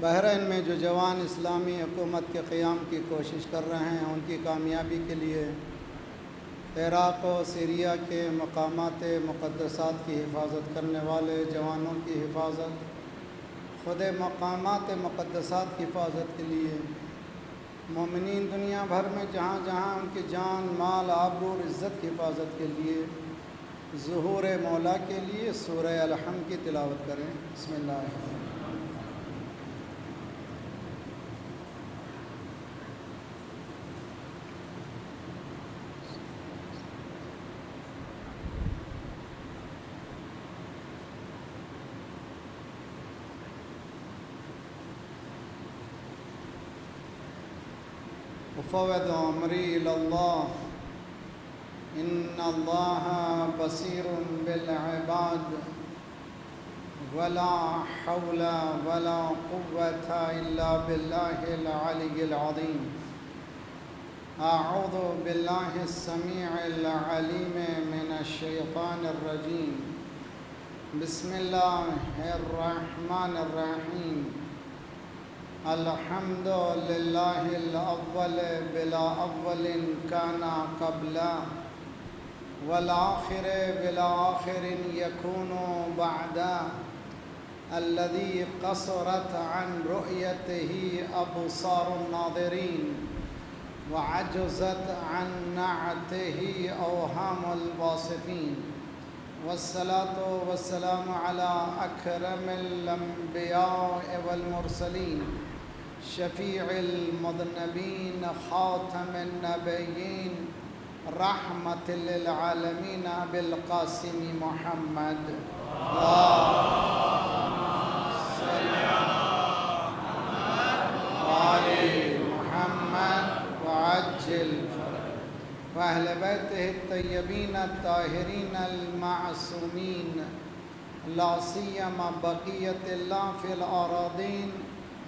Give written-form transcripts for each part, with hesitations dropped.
بحرین میں جو جوان اسلامی حکومت کے قیام کی کوشش کر رہے ہیں ان کی کامیابی کے لیے عراق و سیریا کے مقامات مقدسات کی حفاظت کرنے والے جوانوں کی حفاظت، خود مقامات مقدسات کی حفاظت کے لیے مومنین دنیا بھر میں جہاں جہاں ان کی جان، مال، آبرو اور عزت کی حفاظت کے لیے ظہور مولا کے لیے سورہ الحمد کی تلاوت کریں۔ بسم اللہ الرحمن الرحیم۔ وفوض امری الی اللہ ان اللہ بصیر بالعباد ولا حول ولا قوة الا باللہ العلی العظیم۔ اعوذ باللہ السمیع العلیم من الشیطان الرجیم۔ بسم اللہ الرحمن الرحیم۔ الحمد للہ الاول بلا اول کان قبلا والآخر بلا آخر یکون بعدا الذی قصرت عن رؤیتہ ابصار الناظرین وعجزت عن نعتہ اوہام الواصفین، والصلاة والسلام علی اکرم الانبیاء والمرسلین شفیع المذنبین خاتم النبیین رحمت للعالمین بالقاسم محمد۔ اللہم صلی علی محمد وعجل فرجہ واہل بیتہ الطیبین الطاہرین المعصومین لا سیما بقیت اللہ فی الارضین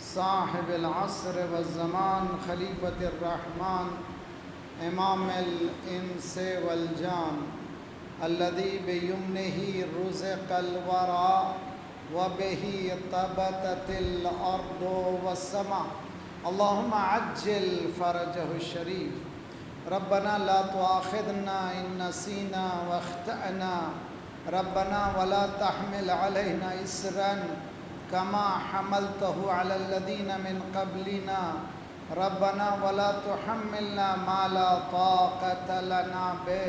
صاحب العصر والزمان خلیفۃ الرحمن امام الانس والجان الذی بیمنہ رزق الورى وبہ طبتت الارض والسماء اللہم عجل فرجہ الشریف۔ ربنا لا تؤاخذنا ان نسینا واخطأنا ربنا ولا تحمل علینا اسرا كما حملته على الذين من قبلنا ربنا ولا تحملنا ما لا طاقة لنا به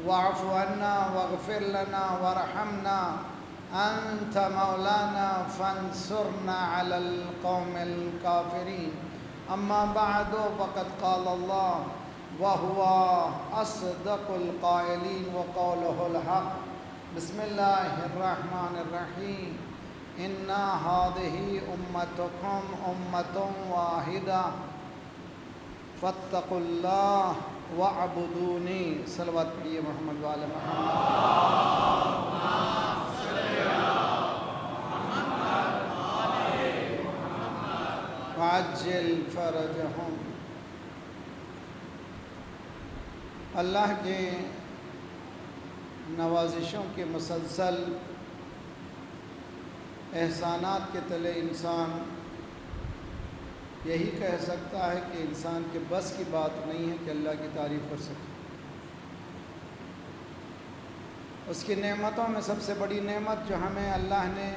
واعف عنا واغفر لنا وارحمنا أنت مولانا فانصرنا على القوم الكافرين أما بعد فقد قال الله وهو أصدق القائلين وقوله الحق۔ بسم الله الرحمن الرحيم۔ اِنَّا هَٰذِهِ أُمَّتُكُمْ أُمَّةٌ وَاحِدَةٌ فَاتَّقُوا اللَّهَ وَاعْبُدُونِي۔ صلوات پڑھیے محمد وعلی محمد وعجل فرجهم۔ اللہ کے نوازشوں کے مسلسل احسانات کے تلے انسان یہی کہہ سکتا ہے کہ انسان کے بس کی بات نہیں ہے کہ اللہ کی تعریف کر سکے۔ اس کی نعمتوں میں سب سے بڑی نعمت جو ہمیں اللہ نے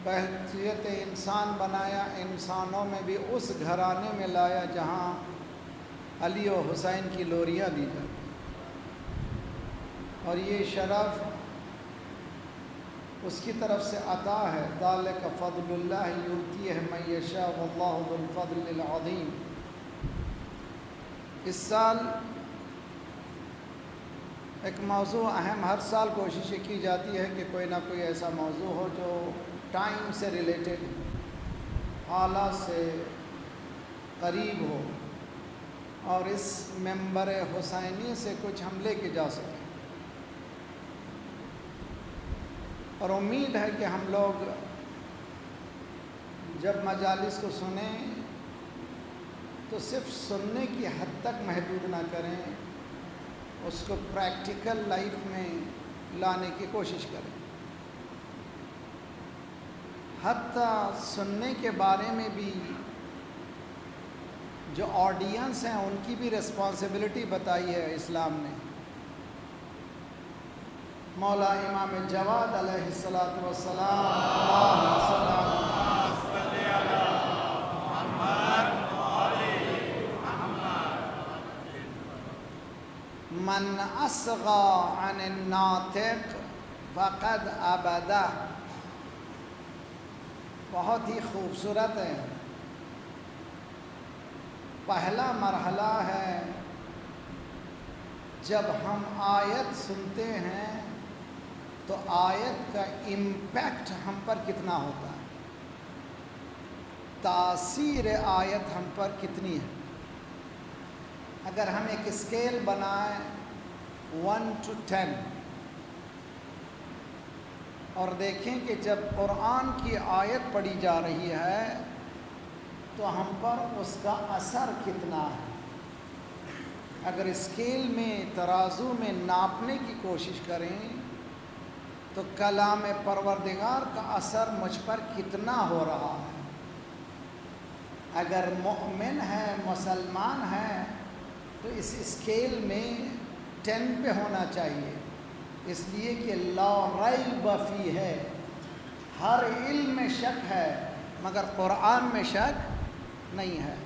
بحیثیت انسان بنایا، انسانوں میں بھی اس گھرانے میں لایا جہاں علی و حسین کی لوریاں دی جاتی، اور یہ شرف اس کی طرف سے عطا ہے۔ ذالک فضل اللہ یؤتیہ من یشاء واللہ ذو الفضل العظیم۔ اس سال ایک موضوع اہم، ہر سال کوشش کی جاتی ہے کہ کوئی نہ کوئی ایسا موضوع ہو جو ٹائم سے ریلیٹڈ، حالات سے قریب ہو، اور اس منبر حسینی سے کچھ ہم لے کے جا سکیں۔ اور امید ہے کہ ہم لوگ جب مجالس کو سنیں تو صرف سننے کی حد تک محدود نہ کریں، اس کو پریکٹیکل لائف میں لانے کی کوشش کریں۔ حتیٰ سننے کے بارے میں بھی جو آڈینس ہیں ان کی بھی رسپانسبلٹی بتائی ہے اسلام نے۔ مولا امام جواد علیہ الصلوۃ والسلام من اصغى عن الناطق فقد ابدا، بہت ہی خوبصورت ہے۔ پہلا مرحلہ ہے جب ہم آیت سنتے ہیں تو آیت کا امپیکٹ ہم پر کتنا ہوتا ہے، تاثیر آیت ہم پر کتنی ہے۔ اگر ہم ایک اسکیل بنائیں 1 to 10 اور دیکھیں کہ جب قرآن کی آیت پڑھی جا رہی ہے تو ہم پر اس کا اثر کتنا ہے۔ اگر اسکیل میں ترازو میں ناپنے کی کوشش کریں تو کلام پروردگار کا اثر مجھ پر کتنا ہو رہا ہے۔ اگر مومن ہے، مسلمان ہے، تو اس اسکیل میں 10 پہ ہونا چاہیے، اس لیے کہ لا ریب فیہ ہے، ہر علم میں شک ہے مگر قرآن میں شک نہیں ہے۔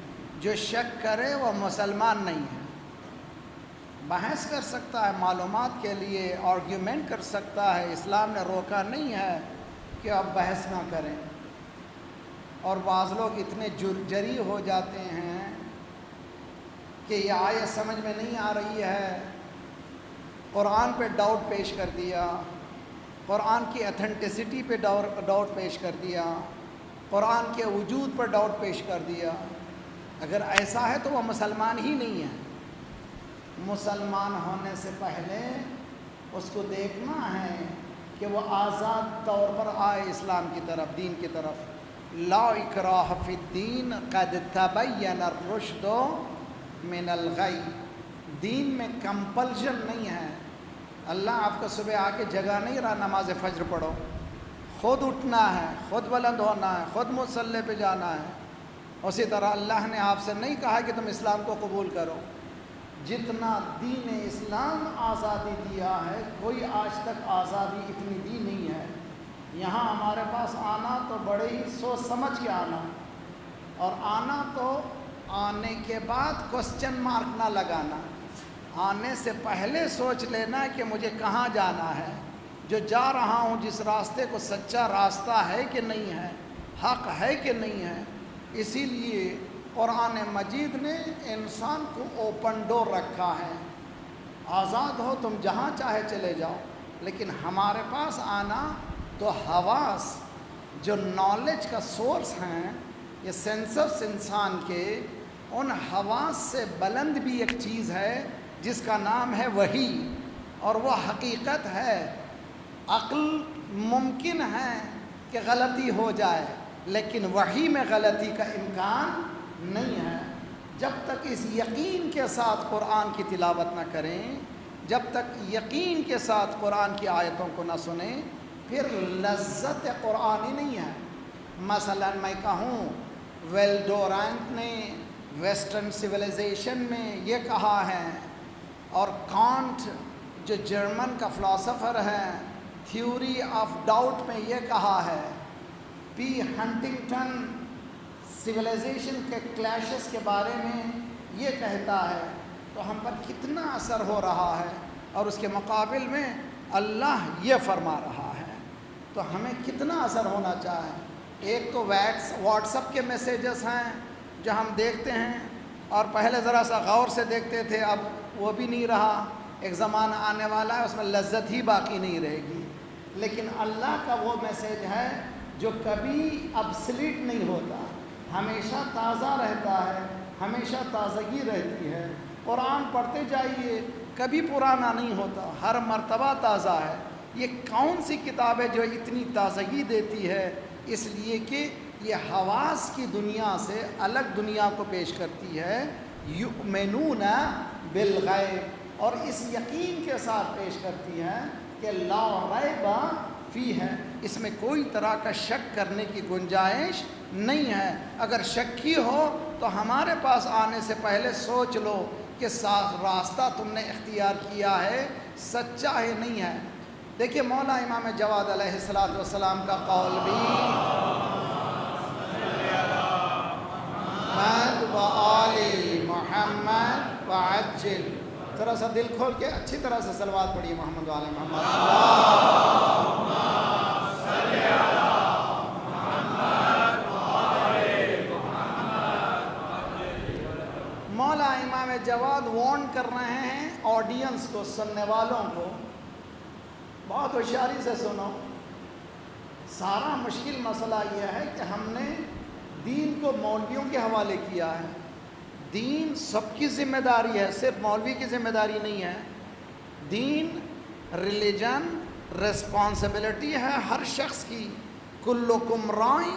جو شک کرے وہ مسلمان نہیں ہے۔ بحث کر سکتا ہے معلومات کے لیے، آرگیومنٹ کر سکتا ہے، اسلام نے روکا نہیں ہے کہ آپ بحث نہ کریں۔ اور بعض لوگ اتنے جری ہو جاتے ہیں کہ یہ آیت سمجھ میں نہیں آ رہی ہے، قرآن پہ ڈاؤٹ پیش کر دیا، قرآن کی اتھینٹسٹی پہ ڈاؤٹ پیش کر دیا، قرآن کے وجود پر ڈاؤٹ پیش کر دیا۔ اگر ایسا ہے تو وہ مسلمان ہی نہیں ہے۔ مسلمان ہونے سے پہلے اس کو دیکھنا ہے کہ وہ آزاد طور پر آئے اسلام کی طرف، دین کی طرف۔ لا اکراہ فی الدین قد تبین الرشد من الغی، دین میں کمپلشن نہیں ہے۔ اللہ آپ کو صبح آ کے جگہ نہیں رہا نماز فجر پڑھو، خود اٹھنا ہے، خود بلند ہونا ہے، خود مصلی پہ جانا ہے۔ اسی طرح اللہ نے آپ سے نہیں کہا کہ تم اسلام کو قبول کرو۔ جتنا دین اسلام آزادی دیا ہے، کوئی آج تک آزادی اتنی دی نہیں ہے۔ یہاں ہمارے پاس آنا تو بڑے ہی سوچ سمجھ کے آنا، اور آنا تو آنے کے بعد کوسچن مارک نہ لگانا، آنے سے پہلے سوچ لینا کہ مجھے کہاں جانا ہے، جو جا رہا ہوں جس راستے کو سچا راستہ ہے کہ نہیں ہے، حق ہے کہ نہیں ہے۔ اسی لیے قرآن مجید نے انسان کو اوپن ڈور رکھا ہے، آزاد ہو تم جہاں چاہے چلے جاؤ، لیکن ہمارے پاس آنا تو حواس جو نالج کا سورس ہیں، یہ سینسرز انسان کے، ان حواس سے بلند بھی ایک چیز ہے جس کا نام ہے وحی، اور وہ حقیقت ہے۔ عقل ممکن ہے کہ غلطی ہو جائے، لیکن وحی میں غلطی کا امکان نہیں ہے۔ جب تک اس یقین کے ساتھ قرآن کی تلاوت نہ کریں، جب تک یقین کے ساتھ قرآن کی آیتوں کو نہ سنیں، پھر لذت قرآنی نہیں ہے۔ مثلا میں کہوں ویلڈورانٹ نے ویسٹرن سویلائزیشن میں یہ کہا ہے، اور کانٹ جو جرمن کا فلاسفر ہے تھیوری آف ڈاؤٹ میں یہ کہا ہے، پی ہنٹنگٹن سویلائزیشن کے کلیشز کے بارے میں یہ کہتا ہے، تو ہم پر کتنا اثر ہو رہا ہے، اور اس کے مقابل میں اللہ یہ فرما رہا ہے، تو ہمیں کتنا اثر ہونا چاہے۔ ایک تو واٹس اپ کے میسیجز ہیں جو ہم دیکھتے ہیں، اور پہلے ذرا سا غور سے دیکھتے تھے، اب وہ بھی نہیں رہا۔ ایک زمانہ آنے والا ہے اس میں لذت ہی باقی نہیں رہے گی، لیکن اللہ کا وہ میسیج ہے جو کبھی ابسلیٹ نہیں ہوتا، ہمیشہ تازہ رہتا ہے، ہمیشہ تازگی رہتی ہے۔ قرآن پڑھتے جائیے، کبھی پرانا نہیں ہوتا، ہر مرتبہ تازہ ہے۔ یہ کون سی کتاب ہے جو اتنی تازگی دیتی ہے؟ اس لیے کہ یہ حواس کی دنیا سے الگ دنیا کو پیش کرتی ہے، یؤمنون بالغیب، اور اس یقین کے ساتھ پیش کرتی ہے کہ لا ریب فیہ ہے۔ اس میں کوئی طرح کا شک کرنے کی گنجائش نہیں ہے۔ اگر شکی ہو تو ہمارے پاس آنے سے پہلے سوچ لو کہ راستہ تم نے اختیار کیا ہے سچا ہے نہیں ہے۔ دیکھیے مولا امام جواد علیہ السلام کا قول بھی محمد و آل محمد وعجل، ذرا سا دل کھول کے اچھی طرح سے صلوات پڑھیے محمد و آل محمد۔ اللہم صلی علی محمد و آل محمد۔ مولا امام جواد وارن کر رہے ہیں آڈینس کو، سننے والوں کو، بہت ہوشیاری سے سنو۔ سارا مشکل مسئلہ یہ ہے کہ ہم نے دین کو مولویوں کے حوالے کیا ہے۔ دین سب کی ذمہ داری ہے، صرف مولوی کی ذمہ داری نہیں ہے۔ دین ریلیجن ریسپانسبلٹی ہے ہر شخص کی۔ کلکم رائی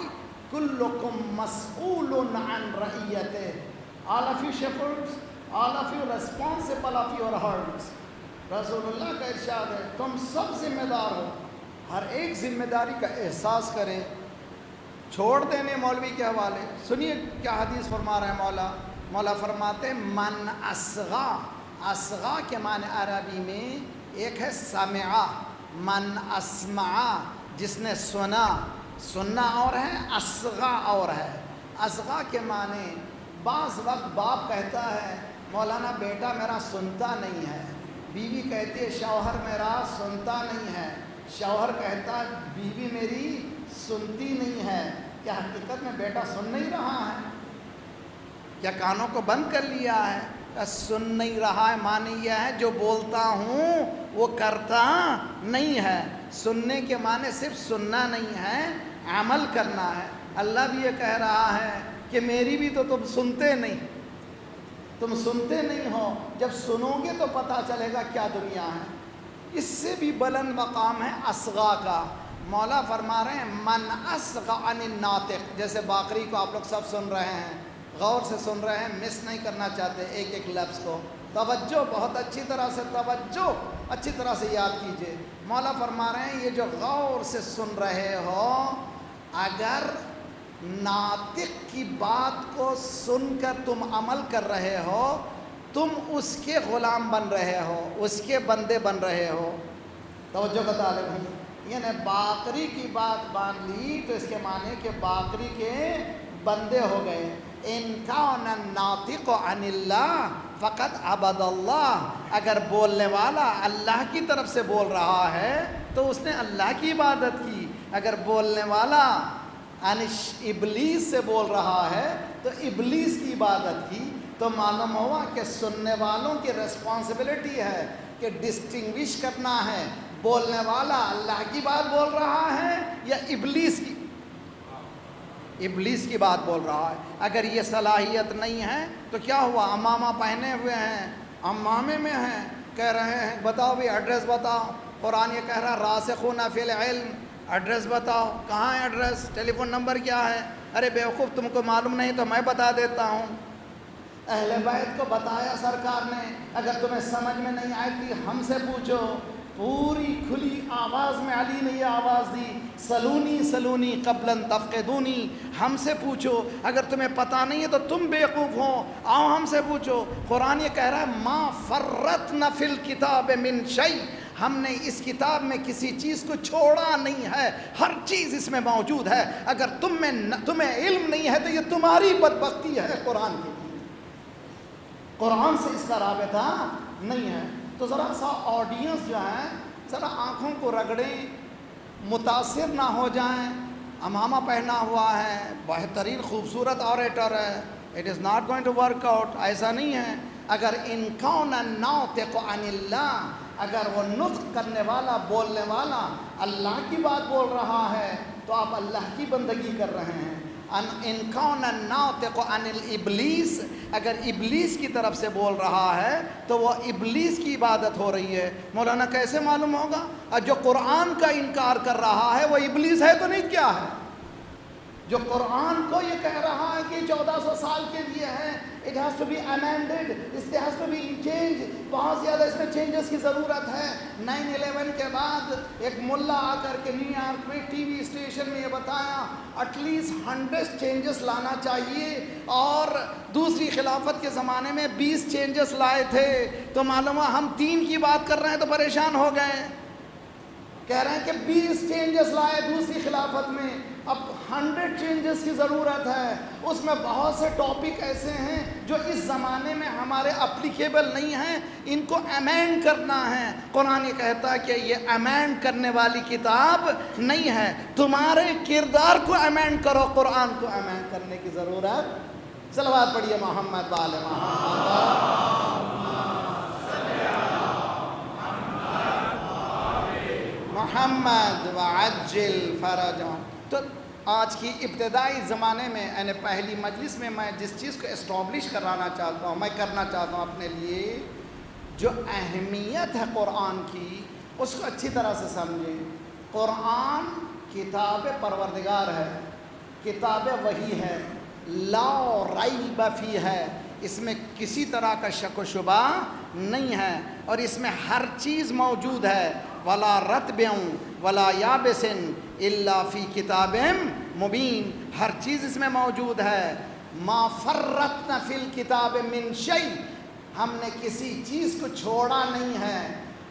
کلکم مسئول عن رعیتہ، all of you shepherds, all of you responsible of your herds۔ رسول اللہ کا ارشاد ہے تم سب ذمہ دار ہو، ہر ایک ذمہ داری کا احساس کرے، چھوڑ دینے مولوی کے حوالے۔ سنیے کیا حدیث فرما رہے ہیں مولا فرماتے ہیں من اصغا، اصغا کے معنی عربی میں ایک ہے سمعا، من اسمعا جس نے سنا، سننا اور ہے، اصغا اور ہے۔ اصغا کے معنی بعض وقت باپ کہتا ہے مولانا بیٹا میرا سنتا نہیں ہے، بیوی کہتی ہے شوہر میرا سنتا نہیں ہے، شوہر کہتا ہے بیوی میری سنتی نہیں ہے۔ کیا حقیقت میں بیٹا سن نہیں رہا ہے؟ کیا کانوں کو بند کر لیا ہے؟ کیا سن نہیں رہا ہے؟ معنی یہ ہے جو بولتا ہوں وہ کرتا نہیں ہے۔ سننے کے معنی صرف سننا نہیں ہے، عمل کرنا ہے۔ اللہ بھی یہ کہہ رہا ہے کہ میری بھی تو تم سنتے نہیں، تم سنتے نہیں ہو، جب سنو گے تو پتہ چلے گا کیا دنیا ہے۔ اس سے بھی بلند مقام ہے اصغا کا۔ مولا فرما رہے ہیں من اصغا عن الناطق، جیسے باقری کو آپ لوگ سب سن رہے ہیں، غور سے سن رہے ہیں، مس نہیں کرنا چاہتے ایک ایک لفظ کو، توجہ بہت اچھی طرح سے، توجہ اچھی طرح سے یاد کیجئے۔ مولا فرما رہے ہیں یہ جو غور سے سن رہے ہو، اگر ناطق کی بات کو سن کر تم عمل کر رہے ہو، تم اس کے غلام بن رہے ہو، اس کے بندے بن رہے ہو۔ توجہ کا طالب ہے، یعنی باقری کی بات مان لی تو اس کے معنی کہ باقری کے بندے ہو گئے۔ ان کان الناطق عن اللہ فقد عبد اللہ، اگر بولنے والا اللہ کی طرف سے بول رہا ہے تو اس نے اللہ کی عبادت کی، اگر بولنے والا ابلیس سے بول رہا ہے تو ابلیس کی عبادت کی۔ تو معلوم ہوا کہ سننے والوں کی ریسپانسبلٹی ہے کہ ڈسٹنگوش کرنا ہے بولنے والا اللہ کی بات بول رہا ہے یا ابلیس کی بات بول رہا ہے۔ اگر یہ صلاحیت نہیں ہے تو کیا ہوا؟ امامہ پہنے ہوئے ہیں، امامے میں ہیں، کہہ رہے ہیں بتاؤ بھی ایڈریس بتاؤ، قرآن یہ کہہ رہا ہے راسخون فی العلم، ایڈریس بتاؤ، کہاں ہے ایڈریس، ٹیلی فون نمبر کیا ہے؟ ارے بیوقوف تم کو معلوم نہیں تو میں بتا دیتا ہوں۔ اہل بیت کو بتایا سرکار نے، اگر تمہیں سمجھ میں نہیں آئی تھی ہم سے پوچھو۔ پوری کھلی آواز میں علی نے یہ آواز دی، سلونی سلونی قبلا تفقدونی، ہم سے پوچھو، اگر تمہیں پتہ نہیں ہے تو تم بیوقوف ہو، آؤ ہم سے پوچھو۔ قرآن یہ کہہ رہا ہے ما فرطنا فی الکتاب من شیء، ہم نے اس کتاب میں کسی چیز کو چھوڑا نہیں ہے، ہر چیز اس میں موجود ہے۔ اگر تمہیں علم نہیں ہے تو یہ تمہاری بدبختی ہے قرآن کی، قرآن سے اس کا رابطہ نہیں ہے۔ تو ذرا سا آڈینس جو ہے ذرا آنکھوں کو رگڑیں، متاثر نہ ہو جائیں۔ امامہ پہنا ہوا ہے، بہترین خوبصورت آریٹر ہے، it is not going to work out, ایسا نہیں ہے۔ اگر ان کون الناطق عن اللہ، اگر وہ نطق کرنے والا بولنے والا اللہ کی بات بول رہا ہے تو آپ اللہ کی بندگی کر رہے ہیں۔ ان کون الناطق عن الابلیس، اگر ابلیس کی طرف سے بول رہا ہے تو وہ ابلیس کی عبادت ہو رہی ہے۔ مولانا کیسے معلوم ہوگا؟ اور جو قرآن کا انکار کر رہا ہے وہ ابلیس ہے تو نہیں کیا ہے؟ جو قرآن کو یہ کہہ رہا ہے کہ 1400 سال کے لیے ہے، اٹ ہیز ٹو بی امینڈڈ، اس سے ہیز ٹو بی چینج، بہت زیادہ اس میں چینجز کی ضرورت ہے۔ 9/11 کے بعد ایک ملا آ کر کے نیو یارک میں ٹی وی اسٹیشن میں یہ بتایا ایٹ لیسٹ 100 چینجز لانا چاہیے، اور دوسری خلافت کے زمانے میں 20 چینجز لائے تھے، تو معلوم ہوا ہم 3 کی بات کر رہے ہیں تو پریشان ہو گئے، کہہ رہے ہیں کہ 20 چینجز لائے دوسری خلافت میں، اب 100 چینجز کی ضرورت ہے۔ اس میں بہت سے ٹاپک ایسے ہیں جو اس زمانے میں ہمارے اپلیکیبل نہیں ہیں، ان کو امینڈ کرنا ہے۔ قرآن یہ کہتا ہے کہ یہ امینڈ کرنے والی کتاب نہیں ہے، تمہارے کردار کو امینڈ کرو، قرآن کو امینڈ کرنے کی ضرورت۔ صلوات پڑھیے محمد وآل محمد۔ محمد وعجل فرجهم۔ تو آج کی ابتدائی زمانے میں یعنی پہلی مجلس میں جس چیز کو اسٹیبلش کرانا چاہتا ہوں، میں کرنا چاہتا ہوں اپنے لیے، جو اہمیت ہے قرآن کی اس کو اچھی طرح سے سمجھیں۔ قرآن کتاب پروردگار ہے، کتاب وحی ہے، لا ریب فیہ ہے، اس میں کسی طرح کا شک و شبہ نہیں ہے، اور اس میں ہر چیز موجود ہے۔ ولا رتب ولا یابس الا فی کتاب مبین، ہر چیز اس میں موجود ہے۔ ما فرطنا فی الکتاب من شیء، ہم نے کسی چیز کو چھوڑا نہیں ہے۔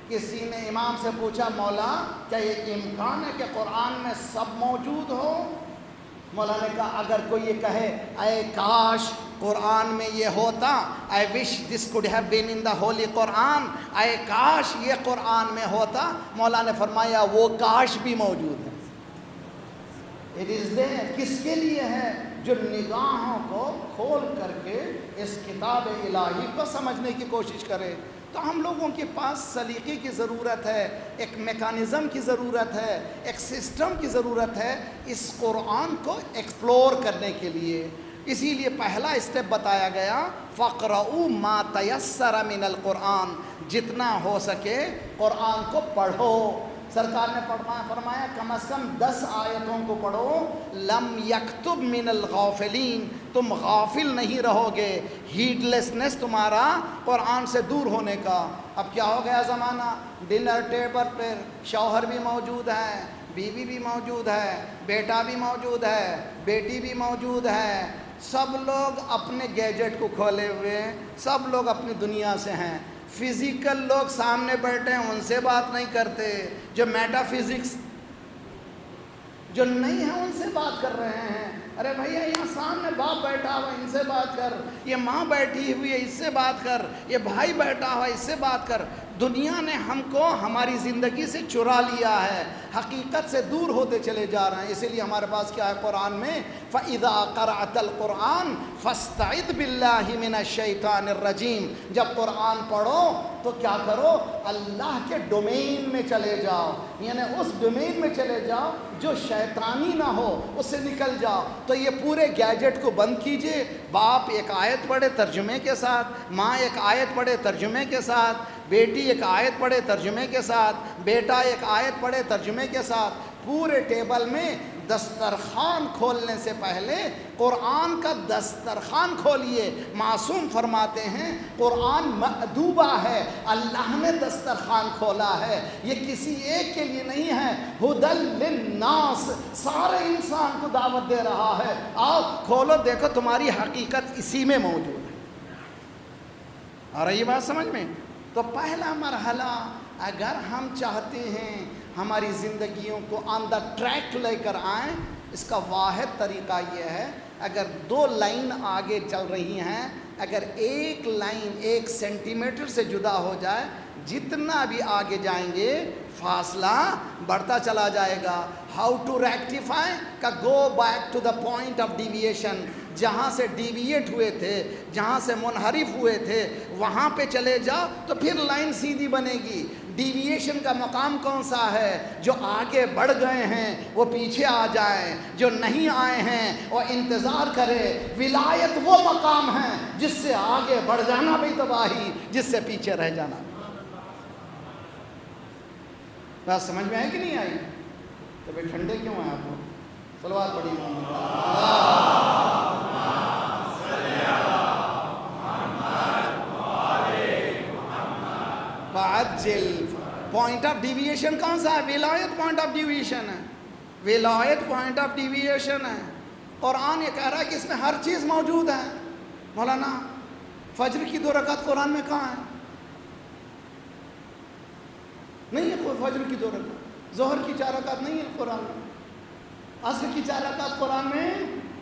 کسی نے امام سے پوچھا مولا کیا یہ امکان ہے کہ قرآن میں سب موجود ہو؟ مولا نے کہا اگر کوئی یہ کہے اے کاش قرآن میں یہ ہوتا، I wish this could have been in the holy قرآن، اے کاش یہ قرآن میں ہوتا، مولا نے فرمایا وہ کاش بھی موجود ہے۔ It is there، کس کے لیے ہے؟ جو نگاہوں کو کھول کر کے اس کتاب الہی کو سمجھنے کی کوشش کرے۔ تو ہم لوگوں کے پاس سلیقے کی ضرورت ہے، ایک میکانزم کی ضرورت ہے، ایک سسٹم کی ضرورت ہے اس قرآن کو ایکسپلور کرنے کے لیے۔ اسی لیے پہلا اسٹیپ بتایا گیا فَقْرَؤُوا مَا تَيَسَّرَ مِنَ الْقُرْآنِ، جتنا ہو سکے قرآن کو پڑھو۔ سرکار نے فرمایا کم از کم 10 آیتوں کو پڑھو۔ لم یکتب من الغافلین، تم غافل نہیں رہو گے، ہیڈ لیسنس تمہارا قرآن سے دور ہونے کا۔ اب کیا ہو گیا زمانہ، ڈنر ٹیبل پر شوہر بھی موجود ہے، بیوی بھی موجود ہے، بیٹا بھی موجود ہے، بیٹی بھی موجود ہے، سب لوگ اپنے گیجٹ کو کھولے ہوئے ہیں، سب لوگ اپنی دنیا سے ہیں۔ فزیکل لوگ سامنے بیٹھے ہیں ان سے بات نہیں کرتے، جو میٹا فزکس جو نہیں ہے ان سے بات کر رہے ہیں۔ ارے بھیا یہاں سامنے باپ بیٹھا ہوا ان سے بات کر، یہ ماں بیٹھی ہوئی ہے اس سے بات کر، یہ بھائی بیٹھا ہوا اس سے بات کر۔ دنیا نے ہم کو ہماری زندگی سے چرا لیا ہے، حقیقت سے دور ہوتے چلے جا رہے ہیں۔ اسی لیے ہمارے پاس کیا ہے قرآن میں فَإِذَا قَرَأْتَ الْقُرْآنَ فَاسْتَعِذْ بِاللَّهِ مِنَ الشَّيْطَانِ الرَّجِيمِ، جب قرآن پڑھو تو کیا کرو، اللہ کے ڈومین میں چلے جاؤ، یعنی اس ڈومین میں چلے جاؤ جو شیطانی نہ ہو، اس سے نکل جاؤ۔ تو یہ پورے گیجٹ کو بند کیجئے، باپ ایک آیت پڑھے ترجمے کے ساتھ، ماں ایک آیت پڑھے ترجمے کے ساتھ، بیٹی ایک آیت پڑھے ترجمے کے ساتھ، بیٹا ایک آیت پڑھے ترجمے کے ساتھ۔ پورے ٹیبل میں دسترخوان کھولنے سے پہلے قرآن کا دسترخوان کھولیے۔ معصوم فرماتے ہیں قرآن مأدوبہ ہے، اللہ نے دسترخوان کھولا ہے، یہ کسی ایک کے لیے نہیں ہے، ہدی للناس، سارے انسان کو دعوت دے رہا ہے۔ آؤ کھولو دیکھو تمہاری حقیقت اسی میں موجود ہے۔ آ رہی بات سمجھ میں؟ تو پہلا مرحلہ اگر ہم چاہتے ہیں ہماری زندگیوں کو آن دا ٹریک لے کر آئیں، اس کا واحد طریقہ یہ ہے، اگر 2 لائن آگے چل رہی ہیں، اگر ایک لائن 1 سینٹی میٹر سے جدا ہو جائے، جتنا بھی آگے جائیں گے فاصلہ بڑھتا چلا جائے گا۔ ہاؤ ٹو ریکٹیفائی کا go back to the point of deviation, جہاں سے ڈیویٹ ہوئے تھے، جہاں سے منحرف ہوئے تھے وہاں پہ چلے جاؤ تو پھر لائن سیدھی بنے گی۔ ڈیویشن کا مقام کون سا ہے؟ جو آگے بڑھ گئے ہیں وہ پیچھے آ جائیں، جو نہیں آئے ہیں وہ انتظار کرے۔ ولایت وہ مقام ہے جس سے آگے بڑھ جانا بھی تباہی، جس سے پیچھے رہ جانا۔ بات سمجھ میں آئی کہ نہیں آئی؟ تو بھائی ٹھنڈے کیوں ہیں آپ لوگ؟ صلوات پڑھی محمد۔ وعجل. پوائنٹ آف ڈیویشن کون سا ہے؟ ولایت پوائنٹ آف ڈیویشن ہے. ولایت پوائنٹ آف ڈیویشن ہے. قرآن یہ کہہ رہا ہے کہ اس میں ہر چیز موجود ہے. مولانا فجر کی 2 رکعت قرآن میں کہاں ہے؟ نہیں ہے کوئی فجر کی 2 رکعت. ظہر کی 4 رکعت نہیں ہے قرآن میں. عصر کی 4 رکعت قرآن میں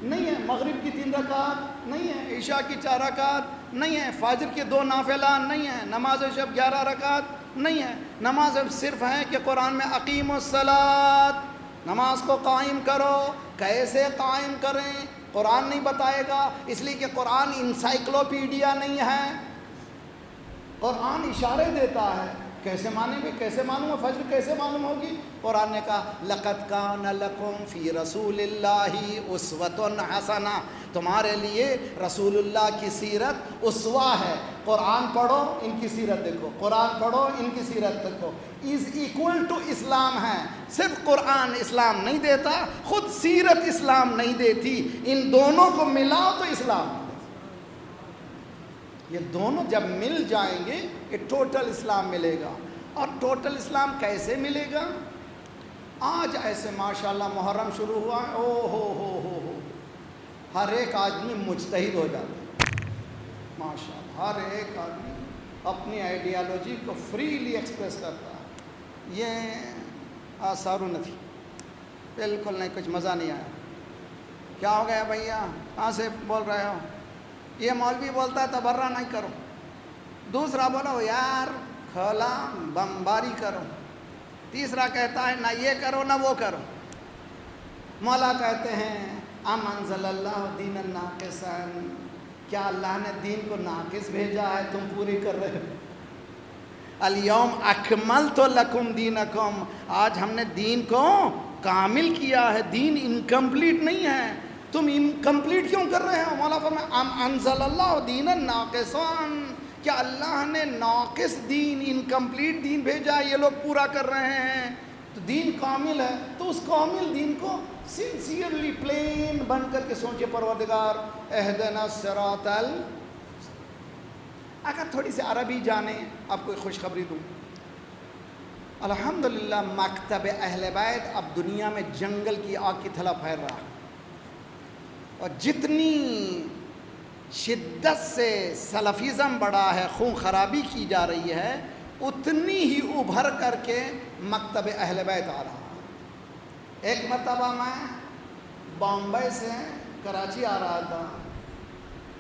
نہیں ہے. مغرب کی 3 رکعت نہیں ہے. عشاء کی 4 رکعت نہیں ہے. فجر کے 2 نافلہ نہیں ہے. نماز شب 11 رکعت نہیں ہے. نماز صرف ہے کہ قرآن میں اقیم الصلاۃ، نماز کو قائم کرو. کیسے قائم کریں قرآن نہیں بتائے گا، اس لیے کہ قرآن انسائکلوپیڈیا نہیں ہے. قرآن اشارے دیتا ہے. کیسے مانیں گے؟ کیسے معلوم ہے فجر؟ کیسے معلوم ہوگی؟ قرآن نے کہا لَقَدْ كَانَ لَكُمْ فِي رَسُولِ اللَّهِ أُسْوَةٌ حَسَنَةٌ، تمہارے لیے رسول اللہ کی سیرت اسوہ ہے. قرآن پڑھو ان کی سیرت دیکھو، قرآن پڑھو ان کی سیرت دیکھو. از ایکول ٹو اسلام ہے. صرف قرآن اسلام نہیں دیتا، خود سیرت اسلام نہیں دیتی. ان دونوں کو ملاؤ تو اسلام. یہ دونوں جب مل جائیں گے کہ ٹوٹل اسلام ملے گا. اور ٹوٹل اسلام کیسے ملے گا؟ آج ایسے ماشاءاللہ محرم شروع ہوا ہے، او ہو ہر ایک آدمی مجتہد ہو جاتا ہے. ماشاءاللہ ہر ایک آدمی اپنی آئیڈیالوجی کو فریلی ایکسپریس کرتا ہے. یہ آثارو نہیں، بالکل نہیں، کچھ مزہ نہیں آیا. کیا ہو گیا بھیا؟ کہاں سے بول رہے ہو؟ یہ مولوی بولتا ہے تبرہ نہیں کرو. دوسرا بولو یار کھولا بمباری کرو. تیسرا کہتا ہے نہ یہ کرو نہ وہ کرو. مولا کہتے ہیں ام انزل اللہ دینا ناقصا، کیا اللہ نے دین کو ناقص بھیجا ہے؟ تم پوری کر رہے ہو. الیوم اکملت لکم دینکم، آج ہم نے دین کو کامل کیا ہے. دین انکمپلیٹ نہیں ہے. تم انکمپلیٹ کیوں کر رہے ہو؟ مولا فرمائے ام انزل اللہ دینا ناقصان، کیا اللہ نے ناقص دین، انکمپلیٹ دین بھیجا ہے؟ یہ لوگ پورا کر رہے ہیں. تو دین کامل ہے تو اس کامل دین کو سنسیئرلی پلین بن کر کے سوچے پروردگار اہدنا الصراط اگر تھوڑی سی عربی جانیں. آپ کو ایک خوشخبری دوں، الحمدللہ مکتب اہل بیت اب دنیا میں جنگل کی آگ کی تھلا پھیل رہا ہے. اور جتنی شدت سے سلفیزم بڑا ہے، خون خرابی کی جا رہی ہے، اتنی ہی ابھر کر کے مکتب اہل بیت آ رہا. ایک مرتبہ میں بامبے سے کراچی آ رہا تھا،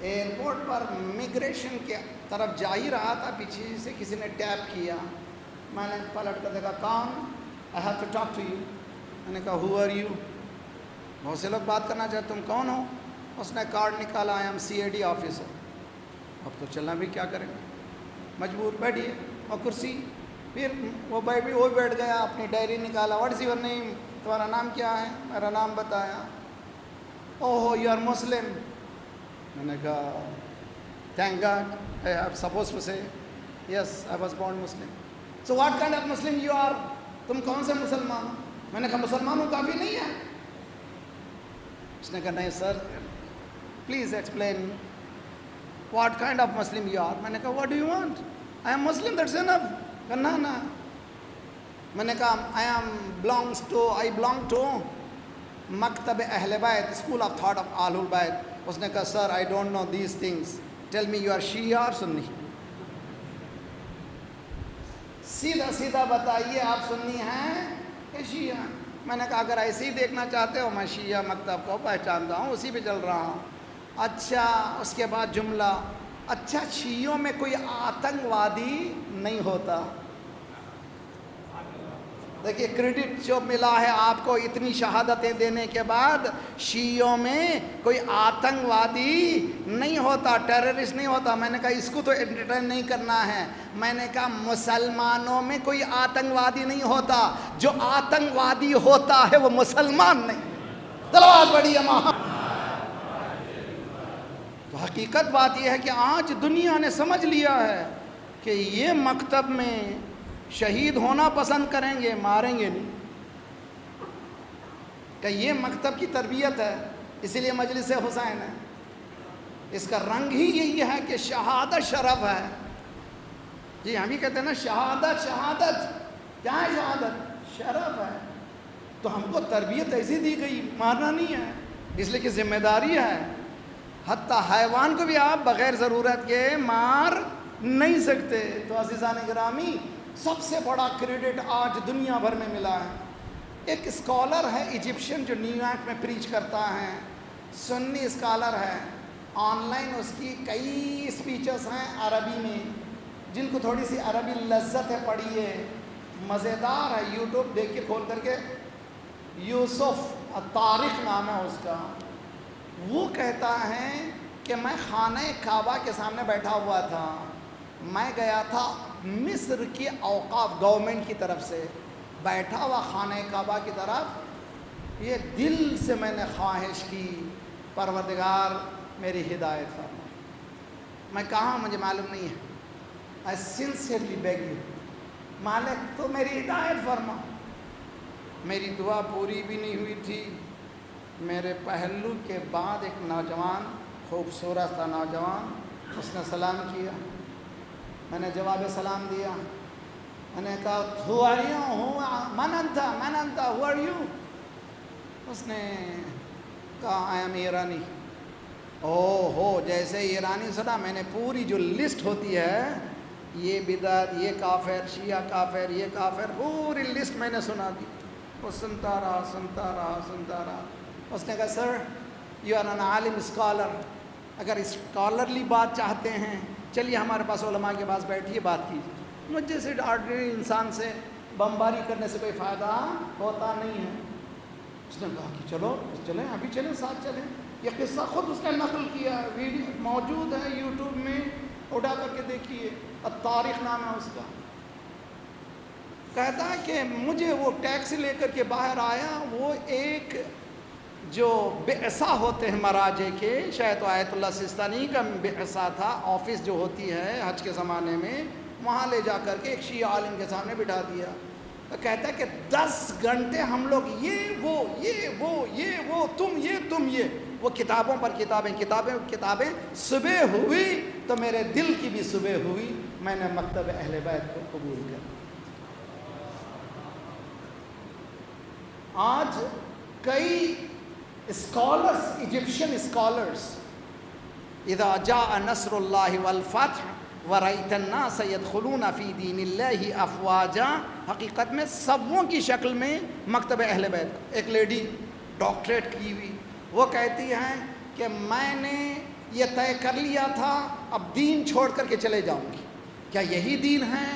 ایئرپورٹ پر امیگریشن کے طرف جا ہی رہا تھا، پیچھے سے کسی نے ٹیپ کیا. میں نے پلٹ کر دیکھا کون؟ I have to talk to you. میں نے کہا who are you؟ بہت سے لوگ بات کرنا چاہتے، تم کون ہو؟ اس نے کارڈ نکالا I am CID آفیسر. اب تو چلنا بھی کیا کریں، مجبور بیٹھیے. اور کرسی، پھر وہ بیٹھ گیا، اپنی ڈائری نکالا. What is your name? تمہارا نام کیا ہے؟ میرا نام بتایا. Oh you are Muslim. میں نے کہا thank God I am suppose to say yes I was born Muslim. So what kind of Muslim you are? تم کون سے مسلمان ہو؟ میں نے کہا مسلمانوں کافی نہیں ہے. اس نے کہا نہیں sir please explain what kind of Muslim you are. میں نے کہا what do you want? I am Muslim that's enough. کہا نا. میں نے کہا آئی بلانگ ٹو مکتب اہل بیت، اسکول آف تھاٹ آف آل بیت. اس نے کہا sir I don't know these things, tell me you are Shia اور سنی. سیدھا سیدھا بتائیے آپ سنی ہیں کہ شیعہ؟ میں نے کہا اگر ایسے ہی دیکھنا چاہتے ہو میں شیعہ مکتب کو پہچانتا ہوں، اسی پہ چل رہا ہوں. اچھا اس کے بعد جملہ، اچھا شیعوں میں کوئی آتنکوادی نہیں ہوتا؟ دیکھیے کریڈٹ جو ملا ہے آپ کو اتنی شہادتیں دینے کے بعد، شیعوں میں کوئی آتنکوادی نہیں ہوتا، ٹیررسٹ نہیں ہوتا. میں نے کہا اس کو تو انٹرٹین نہیں کرنا ہے. میں نے کہا مسلمانوں میں کوئی آتنکوادی نہیں ہوتا، جو آتنکوادی ہوتا ہے وہ مسلمان نہیں. صلوات پڑھیے محمد. تو حقیقت بات یہ ہے کہ آج دنیا نے سمجھ لیا ہے کہ یہ مکتب میں شہید ہونا پسند کریں گے، ماریں گے نہیں. کہ یہ مکتب کی تربیت ہے، اسی لیے مجلس حسین ہے. اس کا رنگ ہی یہی ہے کہ شہادت شرف ہے. جی ہم ہی کہتے ہیں نا شہادت، شہادت کیا ہے؟ شہادت شرف ہے. تو ہم کو تربیت ایسی دی گئی، مارنا نہیں ہے، اس لیے کہ ذمہ داری ہے. حتیٰ حیوان کو بھی آپ بغیر ضرورت کے مار نہیں سکتے. تو عزیزان گرامی، سب سے بڑا کریڈٹ آج دنیا بھر میں ملا ہے. ایک اسکالر ہے ایجپشین جو نیو یارک میں پریچ کرتا ہے، سنی اسکالر ہے. آن لائن اس کی کئی اسپیچز ہیں عربی میں، جن کو تھوڑی سی عربی لذت ہے پڑھیے، مزیدار ہے. یوٹیوب دیکھ کے کھول کر کے، یوسف الطارق نام ہے اس کا. وہ کہتا ہے کہ میں خانہ کعبہ کے سامنے بیٹھا ہوا تھا. میں گیا تھا مصر کی اوقاف گورنمنٹ کی طرف سے، بیٹھا ہوا خانہ کعبہ کی طرف، یہ دل سے میں نے خواہش کی پروردگار میری ہدایت فرما. میں کہاں مجھے معلوم نہیں ہے. I sincerely beg you، مالک تو میری ہدایت فرما. میری دعا پوری بھی نہیں ہوئی تھی، میرے پہلو کے بعد ایک نوجوان، خوبصورت تھا نوجوان، اس نے سلام کیا. میں نے جواب سلام دیا. میں نے کہا who are you؟ من انت who are you؟ اس نے کہا I am ایرانی. ہو جیسے ایرانی سنا، میں نے پوری جو لسٹ ہوتی ہے، یہ بدعت، یہ کافر، شیعہ کافر، یہ کافر، پوری لسٹ میں نے سنا دی. وہ سنتا رہا. اس نے کہا سر یو آر این عالم اسکالر، اگر اسکالرلی بات چاہتے ہیں چلیے ہمارے پاس علماء کے پاس بیٹھیے، بات کیجیے. مجھ جیسے آرڈنری انسان سے بمباری کرنے سے کوئی فائدہ ہوتا نہیں ہے. اس نے کہا کہ چلو چلیں، ابھی چلیں، ساتھ چلیں. یہ قصہ خود اس نے نقل کیا، ویڈیو موجود ہے یوٹیوب میں، اٹھا کر کے دیکھیے. الطارق نام ہے اس کا. کہتا ہے کہ مجھے وہ ٹیکسی لے کر کے باہر آیا، وہ ایک جو بعثہ ہوتے ہیں مراجع کے، شاید آیت اللہ سستانی کا بعثہ تھا، آفس جو ہوتی ہے حج کے زمانے میں، وہاں لے جا کر کے ایک شیعہ عالم کے سامنے بٹھا دیا. تو کہتا ہے کہ 10 گھنٹے ہم لوگ تم یہ وہ کتابوں پر کتابیں. صبح ہوئی تو میرے دل کی بھی صبح ہوئی، میں نے مکتب اہل بیت کو قبول کر. آج کئی اسکالرس، ایجپشین اسکالرس، اذا جاء نصر اللہ والفتح ورأیت الناس يدخلون فی دین اللہ افواجا، حقیقت میں سبوں کی شکل میں مکتب اہل بیت. ایک لیڈی ڈاکٹریٹ کی ہوئی، وہ کہتی ہیں کہ میں نے یہ طے کر لیا تھا اب دین چھوڑ کر کے چلے جاؤں گی. کیا یہی دین ہے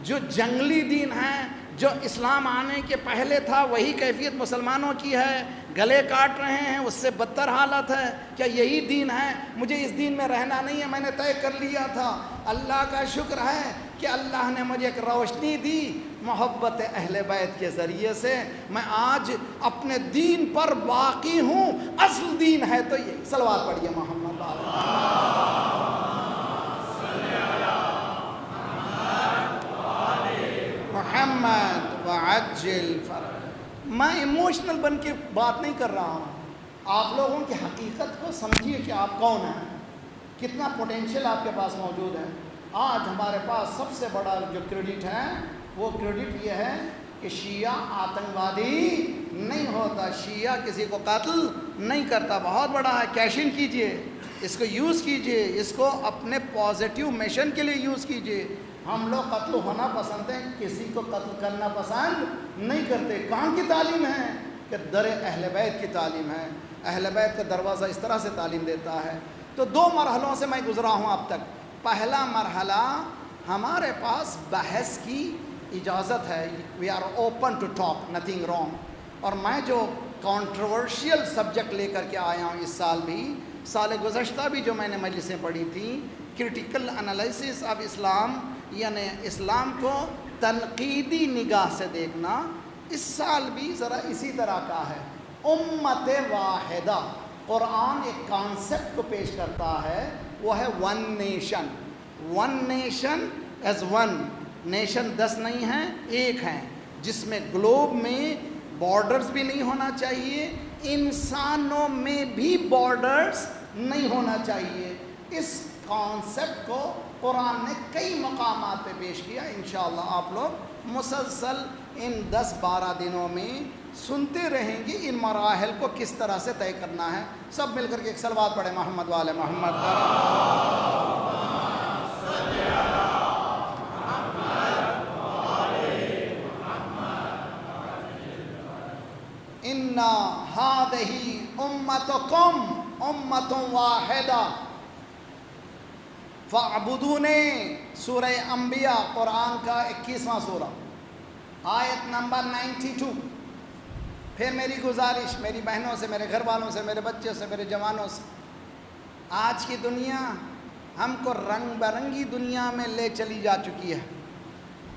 جو جنگلی دین ہے، جو اسلام آنے کے پہلے تھا وہی کیفیت مسلمانوں کی ہے، گلے کاٹ رہے ہیں، اس سے بدتر حالت ہے؟ کیا یہی دین ہے؟ مجھے اس دین میں رہنا نہیں ہے، میں نے طے کر لیا تھا. اللہ کا شکر ہے کہ اللہ نے مجھے ایک روشنی دی محبت اہل بیت کے ذریعے سے. میں آج اپنے دین پر باقی ہوں. اصل دین ہے تو یہ. صلوات پڑھیے محمد محمد وعجل فرج. میں ایموشنل بن کے بات نہیں کر رہا ہوں. آپ لوگوں کی حقیقت کو سمجھیے کہ آپ کون ہیں، کتنا پوٹینشیل آپ کے پاس موجود ہے. آج ہمارے پاس سب سے بڑا جو کریڈٹ ہے وہ کریڈٹ یہ ہے کہ شیعہ آتنکوادی نہیں ہوتا، شیعہ کسی کو قتل نہیں کرتا. بہت بڑا ہے. کیش ان کیجئے، اس کو یوز کیجئے، اس کو اپنے پازیٹیو مشن کے لیے یوز کیجئے. ہم لوگ قتل ہونا پسند ہیں، کسی کو قتل کرنا پسند نہیں کرتے. کہاں کی تعلیم ہے؟ کہ در اہل بیت کی تعلیم ہے. اہل بیت کا دروازہ اس طرح سے تعلیم دیتا ہے. تو 2 مرحلوں سے میں گزرا ہوں اب تک. پہلا مرحلہ، ہمارے پاس بحث کی اجازت ہے. We are open to talk, nothing wrong. اور میں جو کانٹروورشیل سبجیکٹ لے کر کے آیا ہوں اس سال بھی، سال گزشتہ بھی جو میں نے مجلسیں پڑھی تھیں، کرٹیکل انالیسس آف اسلام، یعنی اسلام کو تنقیدی نگاہ سے دیکھنا، اس سال بھی ذرا اسی طرح کا ہے. امت واحدہ. قرآن ایک کانسیپٹ کو پیش کرتا ہے، وہ ہے one nation. One nation as one nation, 10 نہیں ہیں، ایک ہیں، جس میں گلوب میں بارڈرز بھی نہیں ہونا چاہیے، انسانوں میں بھی بارڈرز نہیں ہونا چاہیے. اس کانسیپٹ کو قرآن نے کئی مقامات پہ پیش کیا. انشاءاللہ آپ لوگ مسلسل ان 10-12 دنوں میں سنتے رہیں گے ان مراحل کو کس طرح سے طے کرنا ہے. سب مل کر کے ایک صلوات پڑھیں محمد والے محمد. اِنَّا هَٰذِهِ أُمَّتُكُمْ أُمَّةٌ وَاحِدَةٌ فَاعْبُدُونِي. سورہ انبیاء قرآن کا 21واں سورہ آیت نمبر 92. پھر میری گزارش میری بہنوں سے، میرے گھر والوں سے، میرے بچوں سے، میرے جوانوں سے، آج کی دنیا ہم کو رنگ برنگی دنیا میں لے چلی جا چکی ہے.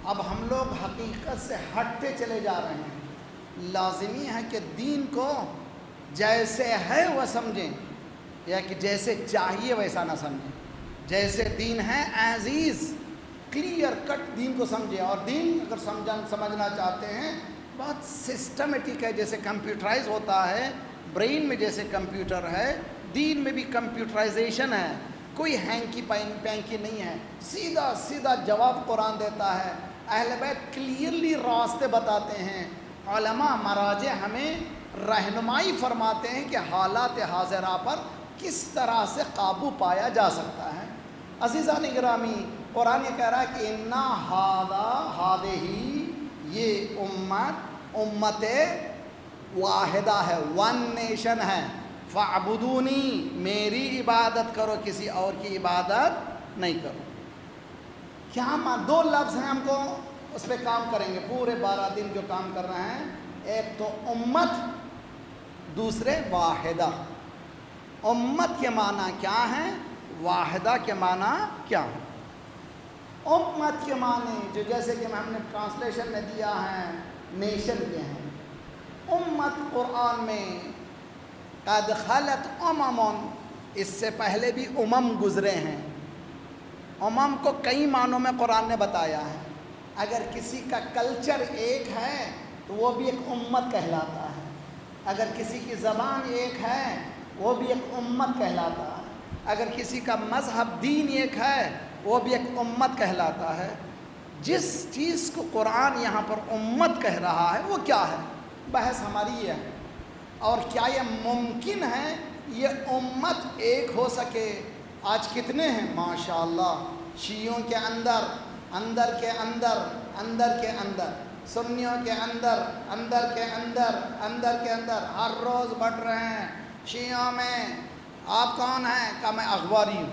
اب ہم لوگ حقیقت سے ہٹتے چلے جا رہے ہیں. لازمی ہے کہ دین کو جیسے ہے وہ سمجھیں، یا کہ جیسے چاہیے ویسا نہ سمجھیں. جیسے دین ہے عزیز کلیئر کٹ دین کو سمجھیں. اور دین اگر سمجھنا چاہتے ہیں بہت سسٹمیٹک ہے. جیسے کمپیوٹرائز ہوتا ہے برین میں، جیسے کمپیوٹر ہے دین میں بھی کمپیوٹرائزیشن ہے. کوئی ہینکی پینکی نہیں ہے. سیدھا سیدھا جواب قرآن دیتا ہے. اہل بیت کلیئرلی راستے بتاتے ہیں. علماء مراجع ہمیں رہنمائی فرماتے ہیں کہ حالات حاضرہ پر کس طرح سے قابو پایا جا سکتا ہے. عزیزان گرامی، قرآن یہ کہہ رہا ہے کہ اِنَّا هَٰذِهِ یہ امت واحدہ ہے، ون نیشن ہے. فَاعْبُدُونِي میری عبادت کرو، کسی اور کی عبادت نہیں کرو. کیا دو لفظ ہیں، ہم کو اس پہ کام کریں گے پورے 12 دن جو کام کر رہے ہیں. ایک تو امت، دوسرے واحدہ. امت کے معنی کیا ہیں، واحدہ کے معنی کیا ہے؟ امت کے معنی جو جیسے کہ ہم نے ٹرانسلیشن میں دیا ہے نیشن کے ہیں. امت قرآن میں قد خلت امم، اس سے پہلے بھی گزرے ہیں. امم کو کئی معنوں میں قرآن نے بتایا ہے. اگر کسی کا کلچر ایک ہے تو وہ بھی ایک امت کہلاتا ہے. اگر کسی کی زبان ایک ہے وہ بھی ایک امت کہلاتا ہے. اگر کسی کا مذہب دین ایک ہے وہ بھی ایک امت کہلاتا ہے. جس چیز کو قرآن یہاں پر امت کہہ رہا ہے وہ کیا ہے؟ بحث ہماری ہے. اور کیا یہ ممکن ہے یہ امت ایک ہو سکے؟ آج کتنے ہیں ماشاءاللہ شیعوں کے اندر کے اندر سنیوں کے اندر کے اندر ہر روز بڑھ رہے ہیں. شیعوں میں آپ کون ہیں؟ کہا میں اخباری ہوں.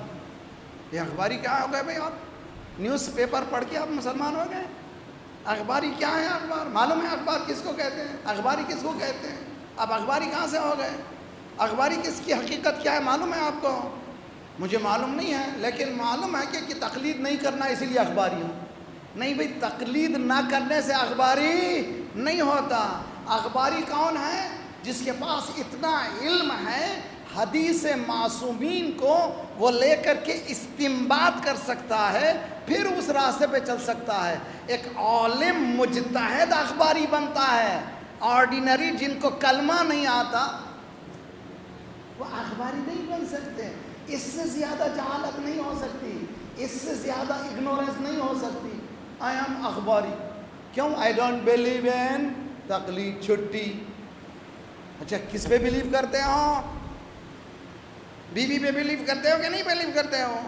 یہ اخباری کیا ہو گئے بھائی؟ آپ نیوز پیپر پڑھ کے آپ مسلمان ہو گئے؟ اخباری کیا ہے؟ اخبار معلوم ہے اخبار کس کو کہتے ہیں؟ اخباری کس کو کہتے ہیں؟ آپ اخباری کہاں سے ہو گئے؟ اخباری کس کی حقیقت کیا ہے معلوم ہے آپ کو؟ مجھے معلوم نہیں ہے، لیکن معلوم ہے کہ تقلید نہیں کرنا اسی لیے اخباری ہوں. نہیں بھئی، تقلید نہ کرنے سے اخباری نہیں ہوتا. اخباری کون ہے؟ جس کے پاس اتنا علم ہے حدیث معصومین کو وہ لے کر کے استنباط کر سکتا ہے، پھر اس راستے پہ چل سکتا ہے. ایک عالم مجتہد اخباری بنتا ہے. آرڈینری جن کو کلمہ نہیں آتا وہ اخباری نہیں بن سکتے. اس سے زیادہ جہالت نہیں ہو سکتی، اس سے زیادہ اگنورنس نہیں ہو سکتی. آئی ایم اخباری. کیوں؟ آئی ڈونٹ بلیو ان تقلید. چھٹی. اچھا کس پہ بلیو کرتے ہو؟ بیوی پہ بلیو کرتے ہو کہ نہیں بلیو کرتے ہو؟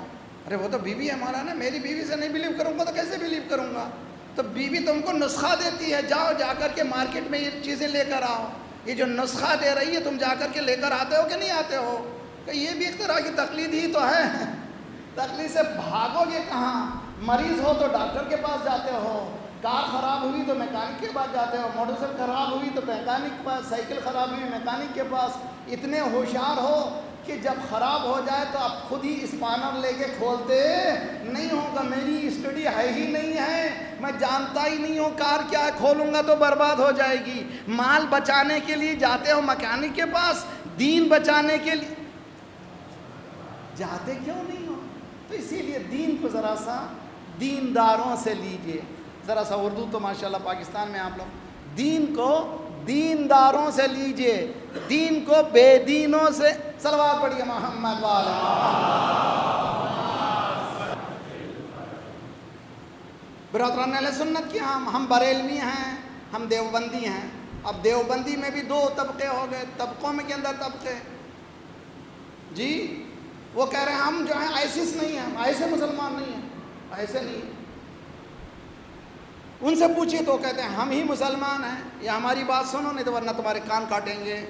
ارے وہ تو بیوی ہے ہمارا نا، میری بیوی سے نہیں بلیو کروں گا تو کیسے بلیو کروں گا؟ تو بیوی تم کو نسخہ دیتی ہے، جاؤ جا کر کے مارکیٹ میں یہ چیزیں لے کر آؤ. یہ جو نسخہ دے رہی ہے تم جا کر کے لے کر آتے ہو کہ نہیں آتے ہو؟ کہ یہ بھی ایک طرح کی تقلید ہی تو ہے. تقلید سے بھاگو گے کہاں؟ مریض ہو تو ڈاکٹر کے پاس جاتے ہو، کار خراب ہوئی تو میکینک کے پاس جاتے ہو، موٹر سائیکل خراب ہوئی تو میکینک کے پاس، سائیکل خراب ہوئی میکینک کے پاس. اتنے ہوشیار ہو کہ جب خراب ہو جائے تو آپ خود ہی اسپانر لے کے کھولتے نہیں ہوگا. میری اسٹڈی ہے ہی نہیں ہے، میں جانتا ہی نہیں ہوں کار کیا ہے، کھولوں گا تو برباد ہو جائے گی. مال بچانے کے لیے جاتے ہو میکینک کے پاس، دین بچانے کے لیے جاتے کیوں نہیں ہو؟ تو اسی لیے دین کو ذرا سا دینداروں سے لیجئے. ذرا سا اردو تو ماشاءاللہ پاکستان میں آپ لوگ، دین کو دینداروں سے لیجئے، دین کو بے دینوں سے. صلوات پڑھیے محمد والے. برادران اہل سنت کی ہم بریلوی ہیں، ہم دیوبندی ہیں. اب دیوبندی میں بھی 2 طبقے ہو گئے، طبقوں میں کے اندر طبقے. جی وہ کہہ رہے ہیں ہم جو ہیں آئسس نہیں ہیں، ہم ایسے مسلمان نہیں ہیں، ایسے نہیں. ان سے پوچھیے تو کہتے ہیں ہم ہی مسلمان ہیں، یا ہماری بات سنو نہیں تو ورنہ تمہارے کان کاٹیں گے،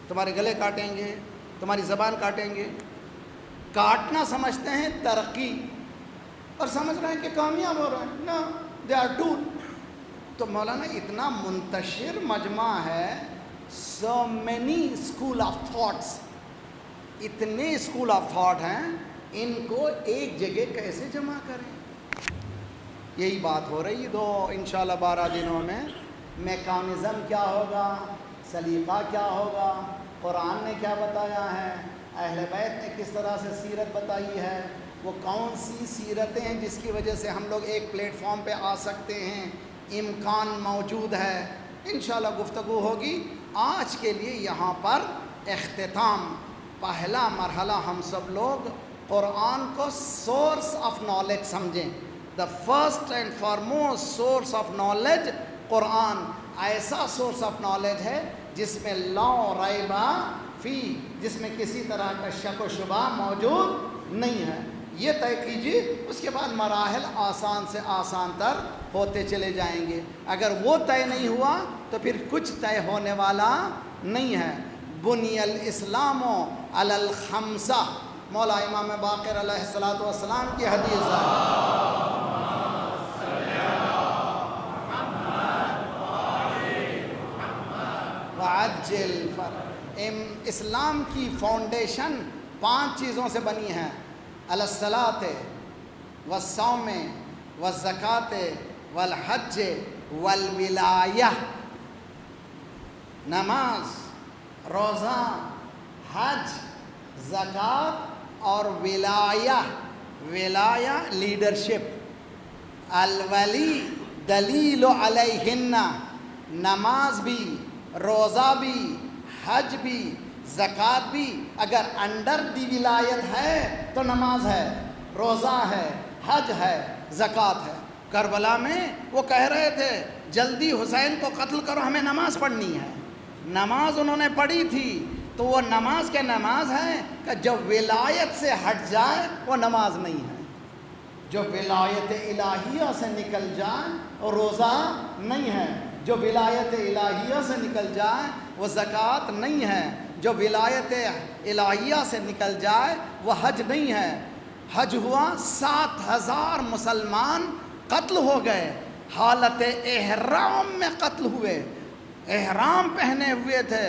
تمہارے گلے کاٹیں گے، تمہاری زبان کاٹیں گے. کاٹنا سمجھتے ہیں ترقی، اور سمجھ رہے ہیں کہ کامیاب ہو رہے ہیں. نا دے آر ٹو. تو مولانا اتنا منتشر مجمع ہے، so many school of thoughts, اتنے اسکول آف تھاٹ ہیں، ان کو ایک جگہ کیسے جمع کریں؟ یہی بات ہو رہی. دو انشاءاللہ 12 دنوں میں میکانزم کیا ہوگا، سلیقہ کیا ہوگا، قرآن نے کیا بتایا ہے، اہل بیت نے کس طرح سے سیرت بتائی ہے، وہ کون سی سیرتیں ہیں جس کی وجہ سے ہم لوگ ایک پلیٹ فارم پہ آ سکتے ہیں، امکان موجود ہے. انشاءاللہ گفتگو ہوگی. آج کے لیے یہاں پر اختتام. پہلا مرحلہ ہم سب لوگ قرآن کو سورس آف نالج سمجھیں. The first and foremost source of knowledge Quran. ایسا سورس آف نالج ہے جس میں لا ریب فی، جس میں کسی طرح کا شک و شبہ موجود نہیں ہے. یہ طے کیجیے، اس کے بعد مراحل آسان سے آسان تر ہوتے چلے جائیں گے. اگر وہ طے نہیں ہوا تو پھر کچھ طے ہونے والا نہیں ہے. بنی الاسلام علی الخمسہ، مولا امام باقر علیہ السلام کی حدیث ہے. وعجل اسلام کی فاؤنڈیشن 5 چیزوں سے بنی ہے. الصلاۃ والصوم والزکاۃ والحج والولایہ. نماز، روزہ، حج، زکوٰۃ اور ولایہ. ولایہ لیڈرشپ. الولی دلیل علیہن. نماز بھی، روزہ بھی، حج بھی، زکوٰۃ بھی اگر انڈر دی ولایت ہے تو نماز ہے، روزہ ہے، حج ہے، زکوٰۃ ہے. کربلا میں وہ کہہ رہے تھے جلدی حسین کو قتل کرو، ہمیں نماز پڑھنی ہے. نماز انہوں نے پڑھی تھی تو وہ نماز کے نماز ہے کہ جو ولایت سے ہٹ جائے وہ نماز نہیں ہے. جو ولایت الہیہ سے نکل جائے وہ روزہ نہیں ہے. جو ولایت الہیہ سے نکل جائے وہ زکوٰۃ نہیں ہے. جو ولایت الہیہ سے نکل جائے وہ حج نہیں ہے. حج ہوا 7000 مسلمان قتل ہو گئے، حالت احرام میں قتل ہوئے، احرام پہنے ہوئے تھے،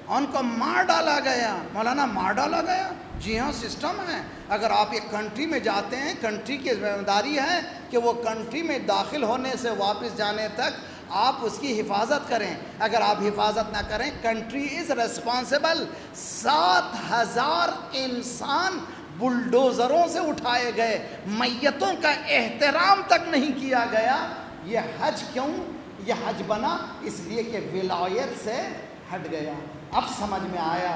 ان کو مار ڈالا گیا. مولانا مار ڈالا گیا؟ جی ہاں، سسٹم ہے. اگر آپ ایک کنٹری میں جاتے ہیں، کنٹری کی ذمہ داری ہے کہ وہ کنٹری میں داخل ہونے سے واپس جانے تک آپ اس کی حفاظت کریں. اگر آپ حفاظت نہ کریں، کنٹری از ریسپانسبل. 7000 انسان بلڈوزروں سے اٹھائے گئے، میتوں کا احترام تک نہیں کیا گیا. یہ حج کیوں؟ یہ حج بنا اس لیے کہ ولایت سے ہٹ گیا. اب سمجھ میں آیا.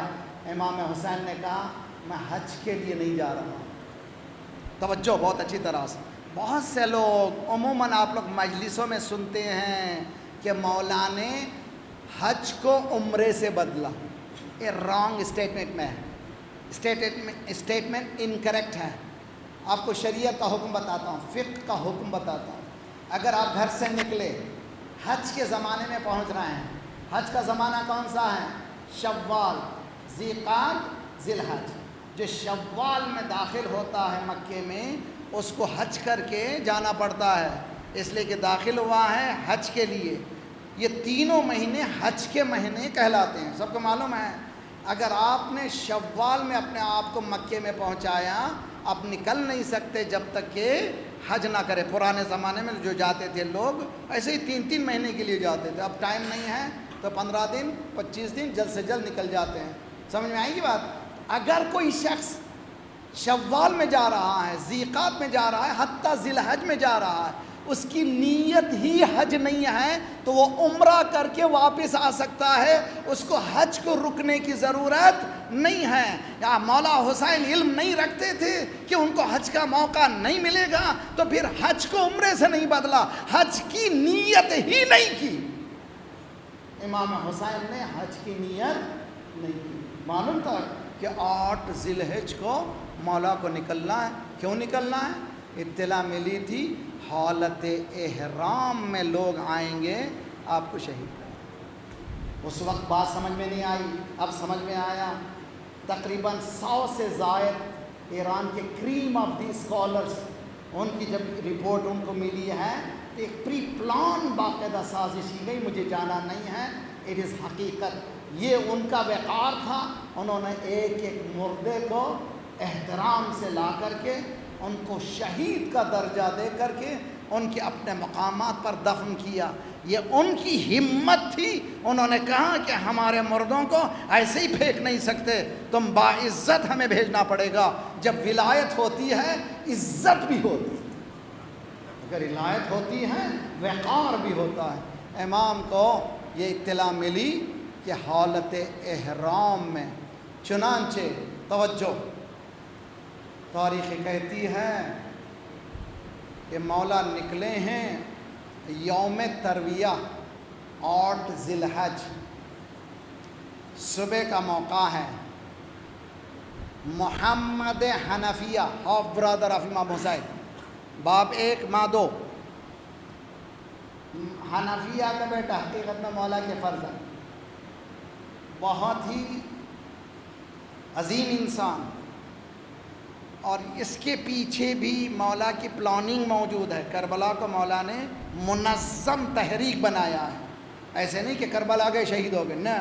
امام حسین نے کہا میں حج کے لیے نہیں جا رہا ہوں. توجہ بہت اچھی طرح سے. بہت سے لوگ عموماً آپ لوگ مجلسوں میں سنتے ہیں کہ مولا نے حج کو عمرے سے بدلا. یہ رانگ اسٹیٹمنٹ میں ہے. اسٹیٹمنٹ انکریکٹ ہے. آپ کو شریعت کا حکم بتاتا ہوں، فقہ کا حکم بتاتا ہوں. اگر آپ گھر سے نکلے، حج کے زمانے میں پہنچ رہے ہیں. حج کا زمانہ کون سا ہے؟ شوال، ذی قعدہ، ذی الحج. جو شوال میں داخل ہوتا ہے مکے میں، اس کو حج کر کے جانا پڑتا ہے، اس لیے کہ داخل ہوا ہے حج کے لیے. یہ تینوں مہینے حج کے مہینے کہلاتے ہیں، سب کو معلوم ہے. اگر آپ نے شوال میں اپنے آپ کو مکے میں پہنچایا، آپ نکل نہیں سکتے جب تک کہ حج نہ کرے. پرانے زمانے میں جو جاتے تھے لوگ ایسے ہی 3 مہینے کے لیے جاتے تھے. اب ٹائم نہیں ہے تو 15 دن 25 دن جلد سے جلد نکل جاتے ہیں. سمجھ میں آئے گی بات؟ اگر کوئی شخص شوال میں جا رہا ہے، ذی قعدہ میں جا رہا ہے، حتیٰ ذی الحج میں جا رہا ہے، اس کی نیت ہی حج نہیں ہے تو وہ عمرہ کر کے واپس آ سکتا ہے، اس کو حج کو رکنے کی ضرورت نہیں ہے۔ یا مولا حسین علم نہیں رکھتے تھے کہ ان کو حج کا موقع نہیں ملے گا تو پھر حج کو عمرے سے نہیں بدلا، حج کی نیت ہی نہیں کی۔ امام حسین نے حج کی نیت نہیں کی۔ معلوم تھا کہ 8 ذی الحجہ کو مولا کو نکلنا ہے۔ کیوں نکلنا ہے؟ اطلاع ملی تھی حالت احرام میں لوگ آئیں گے آپ کو شہید کریں۔ اس وقت بات سمجھ میں نہیں آئی، اب سمجھ میں آیا۔ تقریباً 100 سے زائد ایران کے کریم آف دی اسکالرس، ان کی جب رپورٹ ان کو ملی ہے، ایک پری پلان باقاعدہ سازش کی گئی، مجھے جانا نہیں ہے، اٹ از حقیقت۔ یہ ان کا وقار تھا، انہوں نے ایک ایک مردے کو احترام سے لا کر کے ان کو شہید کا درجہ دے کر کے ان کے اپنے مقامات پر دفن کیا۔ یہ ان کی ہمت تھی، انہوں نے کہا کہ ہمارے مردوں کو ایسے ہی پھینک نہیں سکتے، تم باعزت ہمیں بھیجنا پڑے گا۔ جب ولایت ہوتی ہے عزت بھی ہوتی ہے، اگر ولایت ہوتی ہے وقار بھی ہوتا ہے۔ امام کو یہ اطلاع ملی کہ حالت احرام میں، چنانچہ توجہ، تاریخ کہتی ہے کہ مولا نکلے ہیں یوم ترویہ 8 ذی الحجہ، صبح کا موقع ہے۔ محمد حنفیہ، ہاف برادر آف امام حسین، باب 1 ماں 2، حنفیہ کا بیٹا، حقیقت میں مولا کے فرزند، بہت ہی عظیم انسان، اور اس کے پیچھے بھی مولا کی پلاننگ موجود ہے۔ کربلا کو مولا نے منظم تحریک بنایا ہے، ایسے نہیں کہ کربلا گئے شہید ہو گئے، نہ،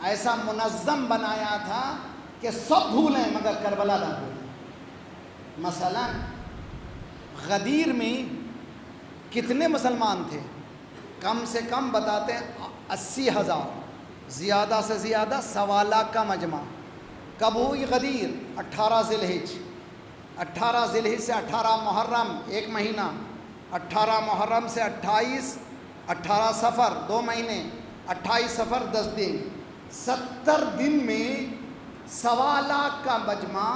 ایسا منظم بنایا تھا کہ سب بھولیں مگر کربلا نہ بھولیں۔ مثلا غدیر میں کتنے مسلمان تھے؟ کم سے کم بتاتے ہیں 80,000، زیادہ سے زیادہ 1.25 لاکھ کا مجمع۔ کب ہوئی غدیر؟ 18 ذی الحجہ، 18 ذی الحجہ سے 18 محرم 1 مہینہ، 18 محرم سے 18 صفر 2 مہینے، 28 صفر 10 دن، 70 دن میں 1.25 لاکھ کا مجمع،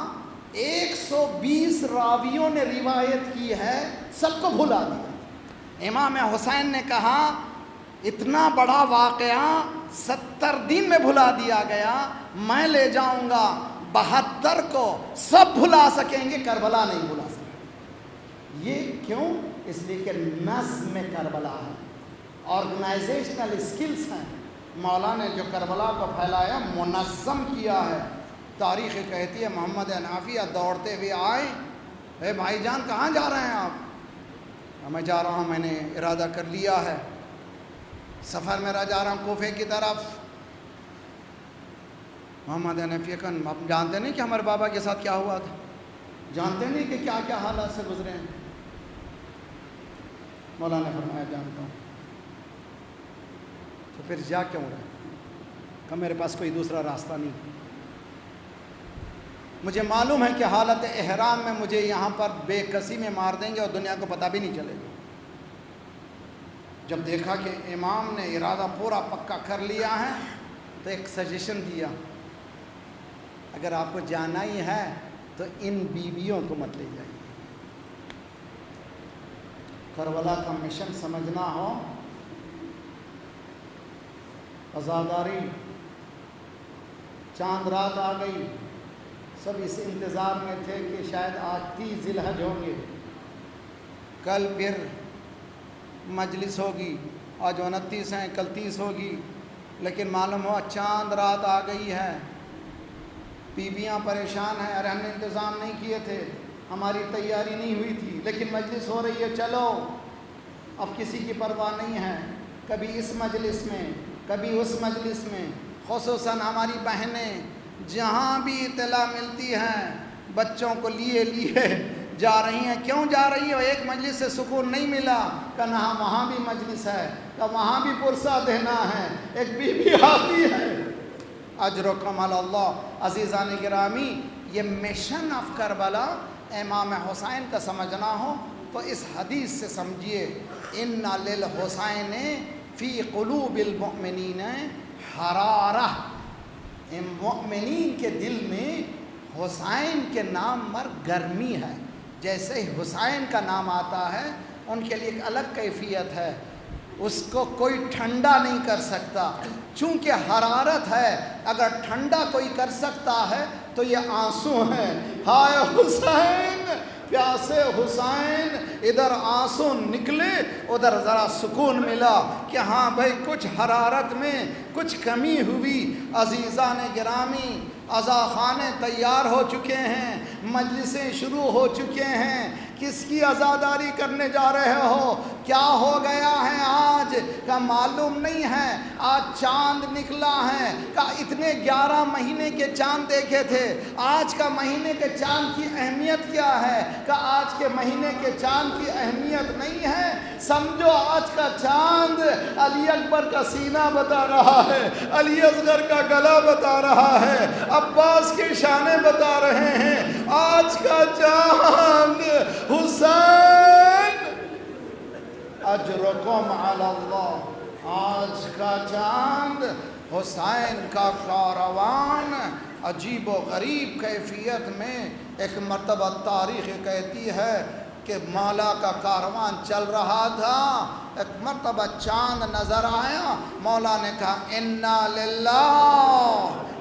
120 راویوں نے روایت کی ہے، سب کو بھلا دیا۔ امام حسین نے کہا اتنا بڑا واقعہ 70 دن میں بھلا دیا گیا، میں لے جاؤں گا 72 کو، سب بھلا سکیں گے، کربلا نہیں بھلا سکیں۔ یہ کیوں؟ اس لیے کہ نظم کربلا ہے، آرگنائزیشنل اسکلز ہیں۔ مولا نے جو کربلا کو پھیلایا، منظم کیا ہے۔ تاریخ کہتی ہے محمد حنفیہ دوڑتے ہوئے آئے، اے بھائی جان کہاں جا رہے ہیں آپ؟ میں جا رہا ہوں، میں نے ارادہ کر لیا ہے، سفر میرا جا رہا ہوں کوفے کی طرف۔ محمد حنفیہ کا آپ جانتے نہیں کہ ہمارے بابا کے ساتھ کیا ہوا تھا، جانتے نہیں کہ کیا کیا حالات سے گزرے ہیں؟ مولانا نے فرمایا جانتا ہوں۔ تو پھر جا کیوں رہے؟ کہ میرے پاس کوئی دوسرا راستہ نہیں، مجھے معلوم ہے کہ حالت احرام میں مجھے یہاں پر بے کسی میں مار دیں گے اور دنیا کو پتہ بھی نہیں چلے گا۔ جب دیکھا کہ امام نے ارادہ پورا پکا کر لیا ہے تو ایک سجیشن دیا، اگر آپ کو جانا ہی ہے تو ان بیویوں کو مت لے جائیے۔ کربلا کا مشن سمجھنا ہو، عزاداری، چاند رات آ گئی، سب اس انتظار میں تھے کہ شاید آج 30 ذی الحجہ ہوں گے، کل پھر مجلس ہوگی، آج 29 ہیں، کل 30 ہوگی، لیکن معلوم ہوا چاند رات آ گئی ہے۔ بیویاں پریشان ہیں، ارے ہم نے انتظام نہیں کیے تھے، ہماری تیاری نہیں ہوئی تھی، لیکن مجلس ہو رہی ہے، چلو۔ اب کسی کی پرواہ نہیں ہے، کبھی اس مجلس میں، کبھی اس مجلس میں، خصوصاً ہماری بہنیں جہاں بھی اطلاع ملتی ہیں بچوں کو لیے جا رہی ہیں۔ کیوں جا رہی ہو؟ ایک مجلس سے سکون نہیں ملا، کہ نہ وہاں بھی مجلس ہے، کہ وہاں بھی پرسہ دینا ہے، ایک بیوی آتی ہے۔ اجرکم علی اللہ۔ عزیزان گرامی، یہ مشن آف کربلا امام حسین کا سمجھنا ہو تو اس حدیث سے سمجھیے ان للحسین فی قلوب المؤمنین حرارہ، مؤمنین کے دل میں حسین کے نام پر گرمی ہے. جیسے ہی حسین کا نام آتا ہے ان کے لیے ایک الگ کیفیت ہے، اس کو کوئی ٹھنڈا نہیں کر سکتا، چونکہ حرارت ہے. اگر ٹھنڈا کوئی کر سکتا ہے تو یہ آنسو ہیں. ہائے حسین، پیاسے حسین، ادھر آنسو نکلے، ادھر ذرا سکون ملا کہ ہاں بھائی کچھ حرارت میں کچھ کمی ہوئی. عزیزان گرامی، عزاخانے تیار ہو چکے ہیں، مجلسیں شروع ہو چکے ہیں. کس کی عزاداری کرنے جا رہے ہو؟ کیا ہو گیا ہے آج کا معلوم نہیں ہے. آج چاند نکلا ہے کہ اتنے 11 مہینے کے چاند دیکھے تھے، آج کا مہینے کے چاند کی اہمیت کیا ہے؟ کہ آج کے مہینے کے چاند کی اہمیت نہیں ہے. سمجھو آج کا چاند علی اکبر کا سینہ بتا رہا ہے، علی اصغر کا گلا بتا رہا ہے، عباس کے شانے بتا رہے ہیں. آج کا چاند حسین اجرکم علی اللہ، آج کا چاند حسین کا کاروان. عجیب و غریب کیفیت میں ایک مرتبہ تاریخ کہتی ہے کہ مولا کا کاروان چل رہا تھا، ایک مرتبہ چاند نظر آیا. مولا نے کہا انا للہ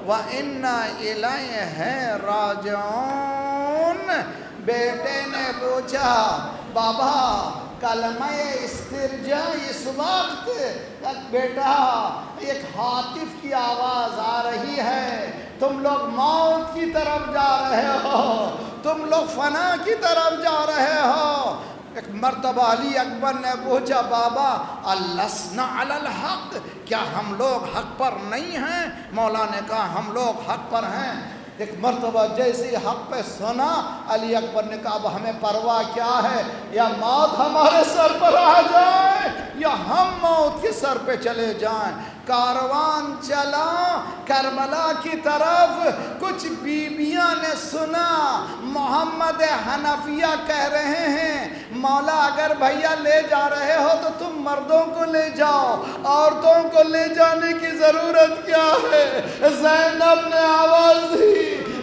و انا الیہ راجعون. بیٹے نے پوچھا بابا کلمہ استرجاع اس وقت؟ بیٹا ایک ہاتف کی آواز آ رہی ہے، تم لوگ موت کی طرف جا رہے ہو، تم لوگ فنا کی طرف جا رہے ہو. ایک مرتبہ علی اکبر نے پوچھا بابا السنا علی الحق، کیا ہم لوگ حق پر نہیں ہیں؟ مولا نے کہا ہم لوگ حق پر ہیں. ایک مرتبہ جیسے حق پہ سنا، علی اکبر نے کہا اب ہمیں پرواہ کیا ہے، یا موت ہمارے سر پر آ جائے یا ہم موت کے سر پہ چلے جائیں. کاروان چلا کربلا کی طرف. کچھ بیبیاں نے سنا محمد حنفیہ کہہ رہے ہیں مولا اگر بھیا لے جا رہے ہو تو تم مردوں کو لے جاؤ، عورتوں کو لے جانے کی ضرورت کیا ہے؟ زینب نے آواز دی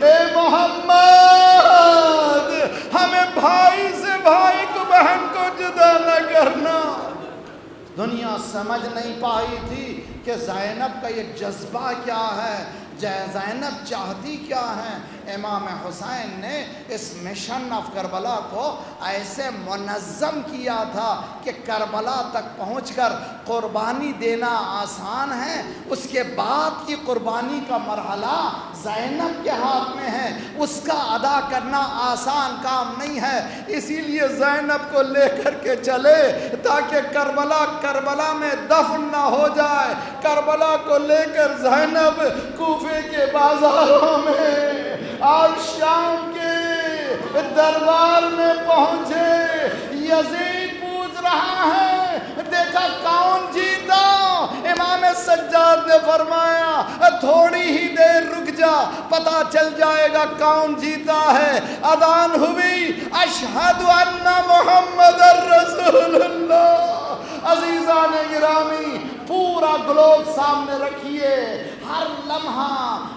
اے محمد، ہمیں بھائی سے بھائی کو، بہن کو جدا نہ کرنا. دنیا سمجھ نہیں پائی تھی کہ زینب کا یہ جذبہ کیا ہے، زینب چاہتی کیا ہے. امام حسین نے اس مشن آف کربلا کو ایسے منظم کیا تھا کہ کربلا تک پہنچ کر قربانی دینا آسان ہے، اس کے بعد کی قربانی کا مرحلہ زینب کے ہاتھ میں ہے، اس کا ادا کرنا آسان کام نہیں ہے. اسی لیے زینب کو لے کر کے چلے تاکہ کربلا میں دفن نہ ہو جائے. کربلا کو لے کر زینب کوفے کے بازاروں میں اور شام کے دربار میں پہنچے. یزید پوچھ رہا ہے دیکھا کون جیتا؟ امام سجاد نے فرمایا تھوڑی ہی دیر رک جا، پتہ چل جائے گا کون جیتا ہے. اذان ہوئی اشہد ان محمد رسول اللہ. عزیزان گرامی پورا گلوب سامنے رکھیے، ہر لمحہ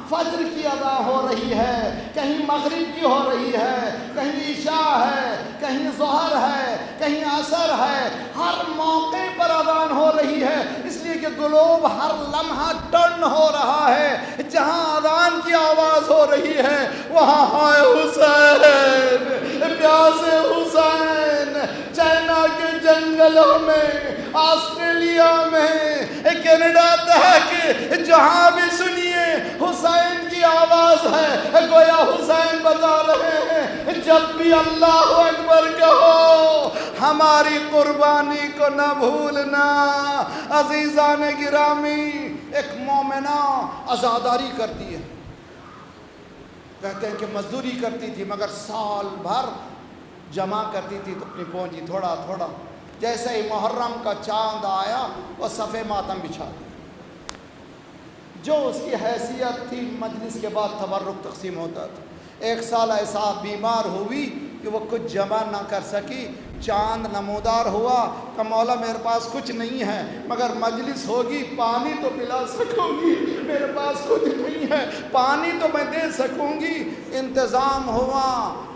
فجر کی ادا ہو رہی ہے، کہیں مغرب کی ہو رہی ہے، کہیں عشاء ہے، کہیں ظہر ہے، کہیں عصر ہے، ہر موقع پر اذان ہو رہی ہے. اس لیے کہ گلوب ہر لمحہ ٹرن ہو رہا ہے. جہاں اذان کی آواز ہو رہی ہے وہاں ہائے حسین، پیاسے حسین. چائنا کے جنگلوں میں، آسٹریلیا میں، کینیڈا تک جہاں بھی سنیے حسین کی آواز ہے. گویا حسین بتا رہے ہیں جب بھی اللہ اکبر کہو ہماری قربانی کو نہ بھولنا. عزیزان گرامی ایک مومنہ عزاداری کرتی ہے، کہتے ہیں کہ مزدوری کرتی تھی مگر سال بھر جمع کرتی تھی اپنی پونجی تھوڑا تھوڑا. جیسے ہی محرم کا چاند آیا وہ صفے ماتم بچھا دیا. جو اس کی حیثیت تھی مجلس کے بعد تبرک تقسیم ہوتا تھا. ایک سال ایسا بیمار ہوئی کہ وہ کچھ جمع نہ کر سکی. چاند نمودار ہوا کہ مولا میرے پاس کچھ نہیں ہے مگر مجلس ہوگی پانی تو پلا سکوں گی, میرے پاس کچھ نہیں ہے پانی تو میں دے سکوں گی. انتظام ہوا,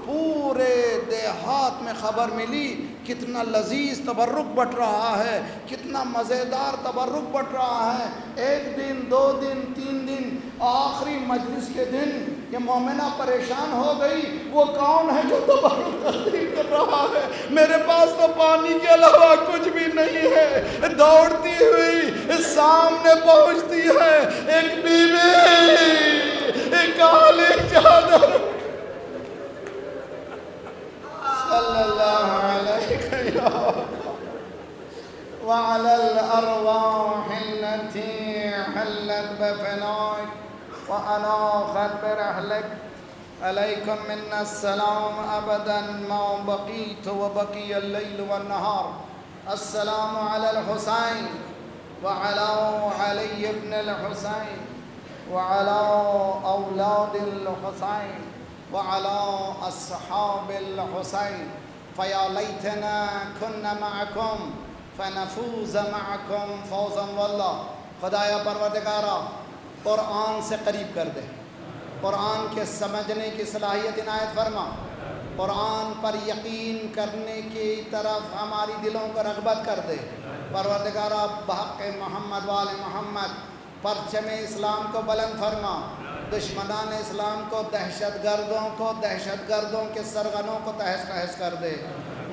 پورے دیہات میں خبر ملی کتنا لذیذ تبرک بٹ رہا ہے, کتنا مزیدار تبرک بٹ رہا ہے. 1 دن 2 دن 3 دن, آخری مجلس کے دن یہ مومنہ پریشان ہو گئی, وہ کون ہے جو تبرک تقسیم کر رہا ہے, میرے پاس تو پانی کے علاوہ کچھ بھی نہیں ہے. دوڑتی ہوئی سامنے پہنچتی ہے ایک بیوی, ایک کالی چادر, صلی اللہ علیہ وعلى الأرواح التي حلت بفنائك وأناخت برحلك عليكم منا السلام أبدا ما بقيت وبقي الليل والنهار. السلام على الحسين وعلى علي بن الحسين وعلى أولاد الحسين وعلى أصحاب الحسين. فيا ليتنا كنا معكم فنفوز معكم فوزا والله. خدایا پروردگارا قرآن سے قریب کر دے, قرآن کے سمجھنے کی صلاحیت عنایت فرما, قرآن پر یقین کرنے کی طرف ہماری دلوں کو رغبت کر دے. پروردگارا بحق محمد وآل محمد پرچم اسلام کو بلند فرما, دشمنان اسلام کو, دہشت گردوں کے سرغنوں کو تہس نہس کر دے.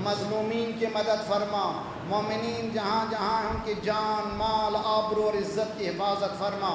مظلومین کی مدد فرما, مومنین جہاں جہاں ان کی جان مال آبرو اور عزت کی حفاظت فرما.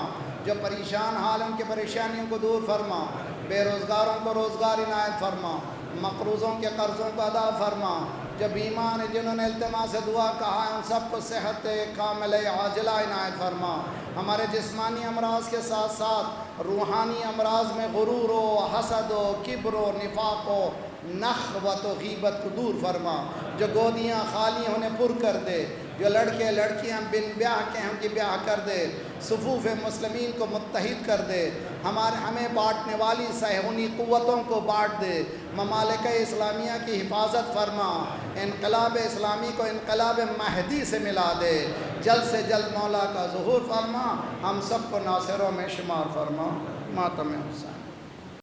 جو پریشان حال ان کی پریشانیوں کو دور فرما, بے روزگاروں کو روزگار عنایت فرما, مقروضوں کے قرضوں کو ادا فرما. جو بیمار ہیں جنہوں نے التماس سے دعا کہا ہے ان سب کو صحت کاملہ عاجلہ عنایت فرما. ہمارے جسمانی امراض کے ساتھ ساتھ روحانی امراض میں غرور و حسد و کبر و نفاق و نخوت و غیبت کو دور فرما. جو گودیاں خالی انہیں پر کر دے, جو لڑکے لڑکیاں بن بیاہ کے ہیں ان کی بیاہ کر دے, صفوف مسلمین کو متحد کر دے, ہمیں بانٹنے والی صہیونی قوتوں کو بانٹ دے. ممالک اسلامیہ کی حفاظت فرما, انقلاب اسلامی کو انقلاب مہدی سے ملا دے. جلد سے جلد مولا کا ظہور فرما, ہم سب کو ناصروں میں شمار فرما. ماتم حسین.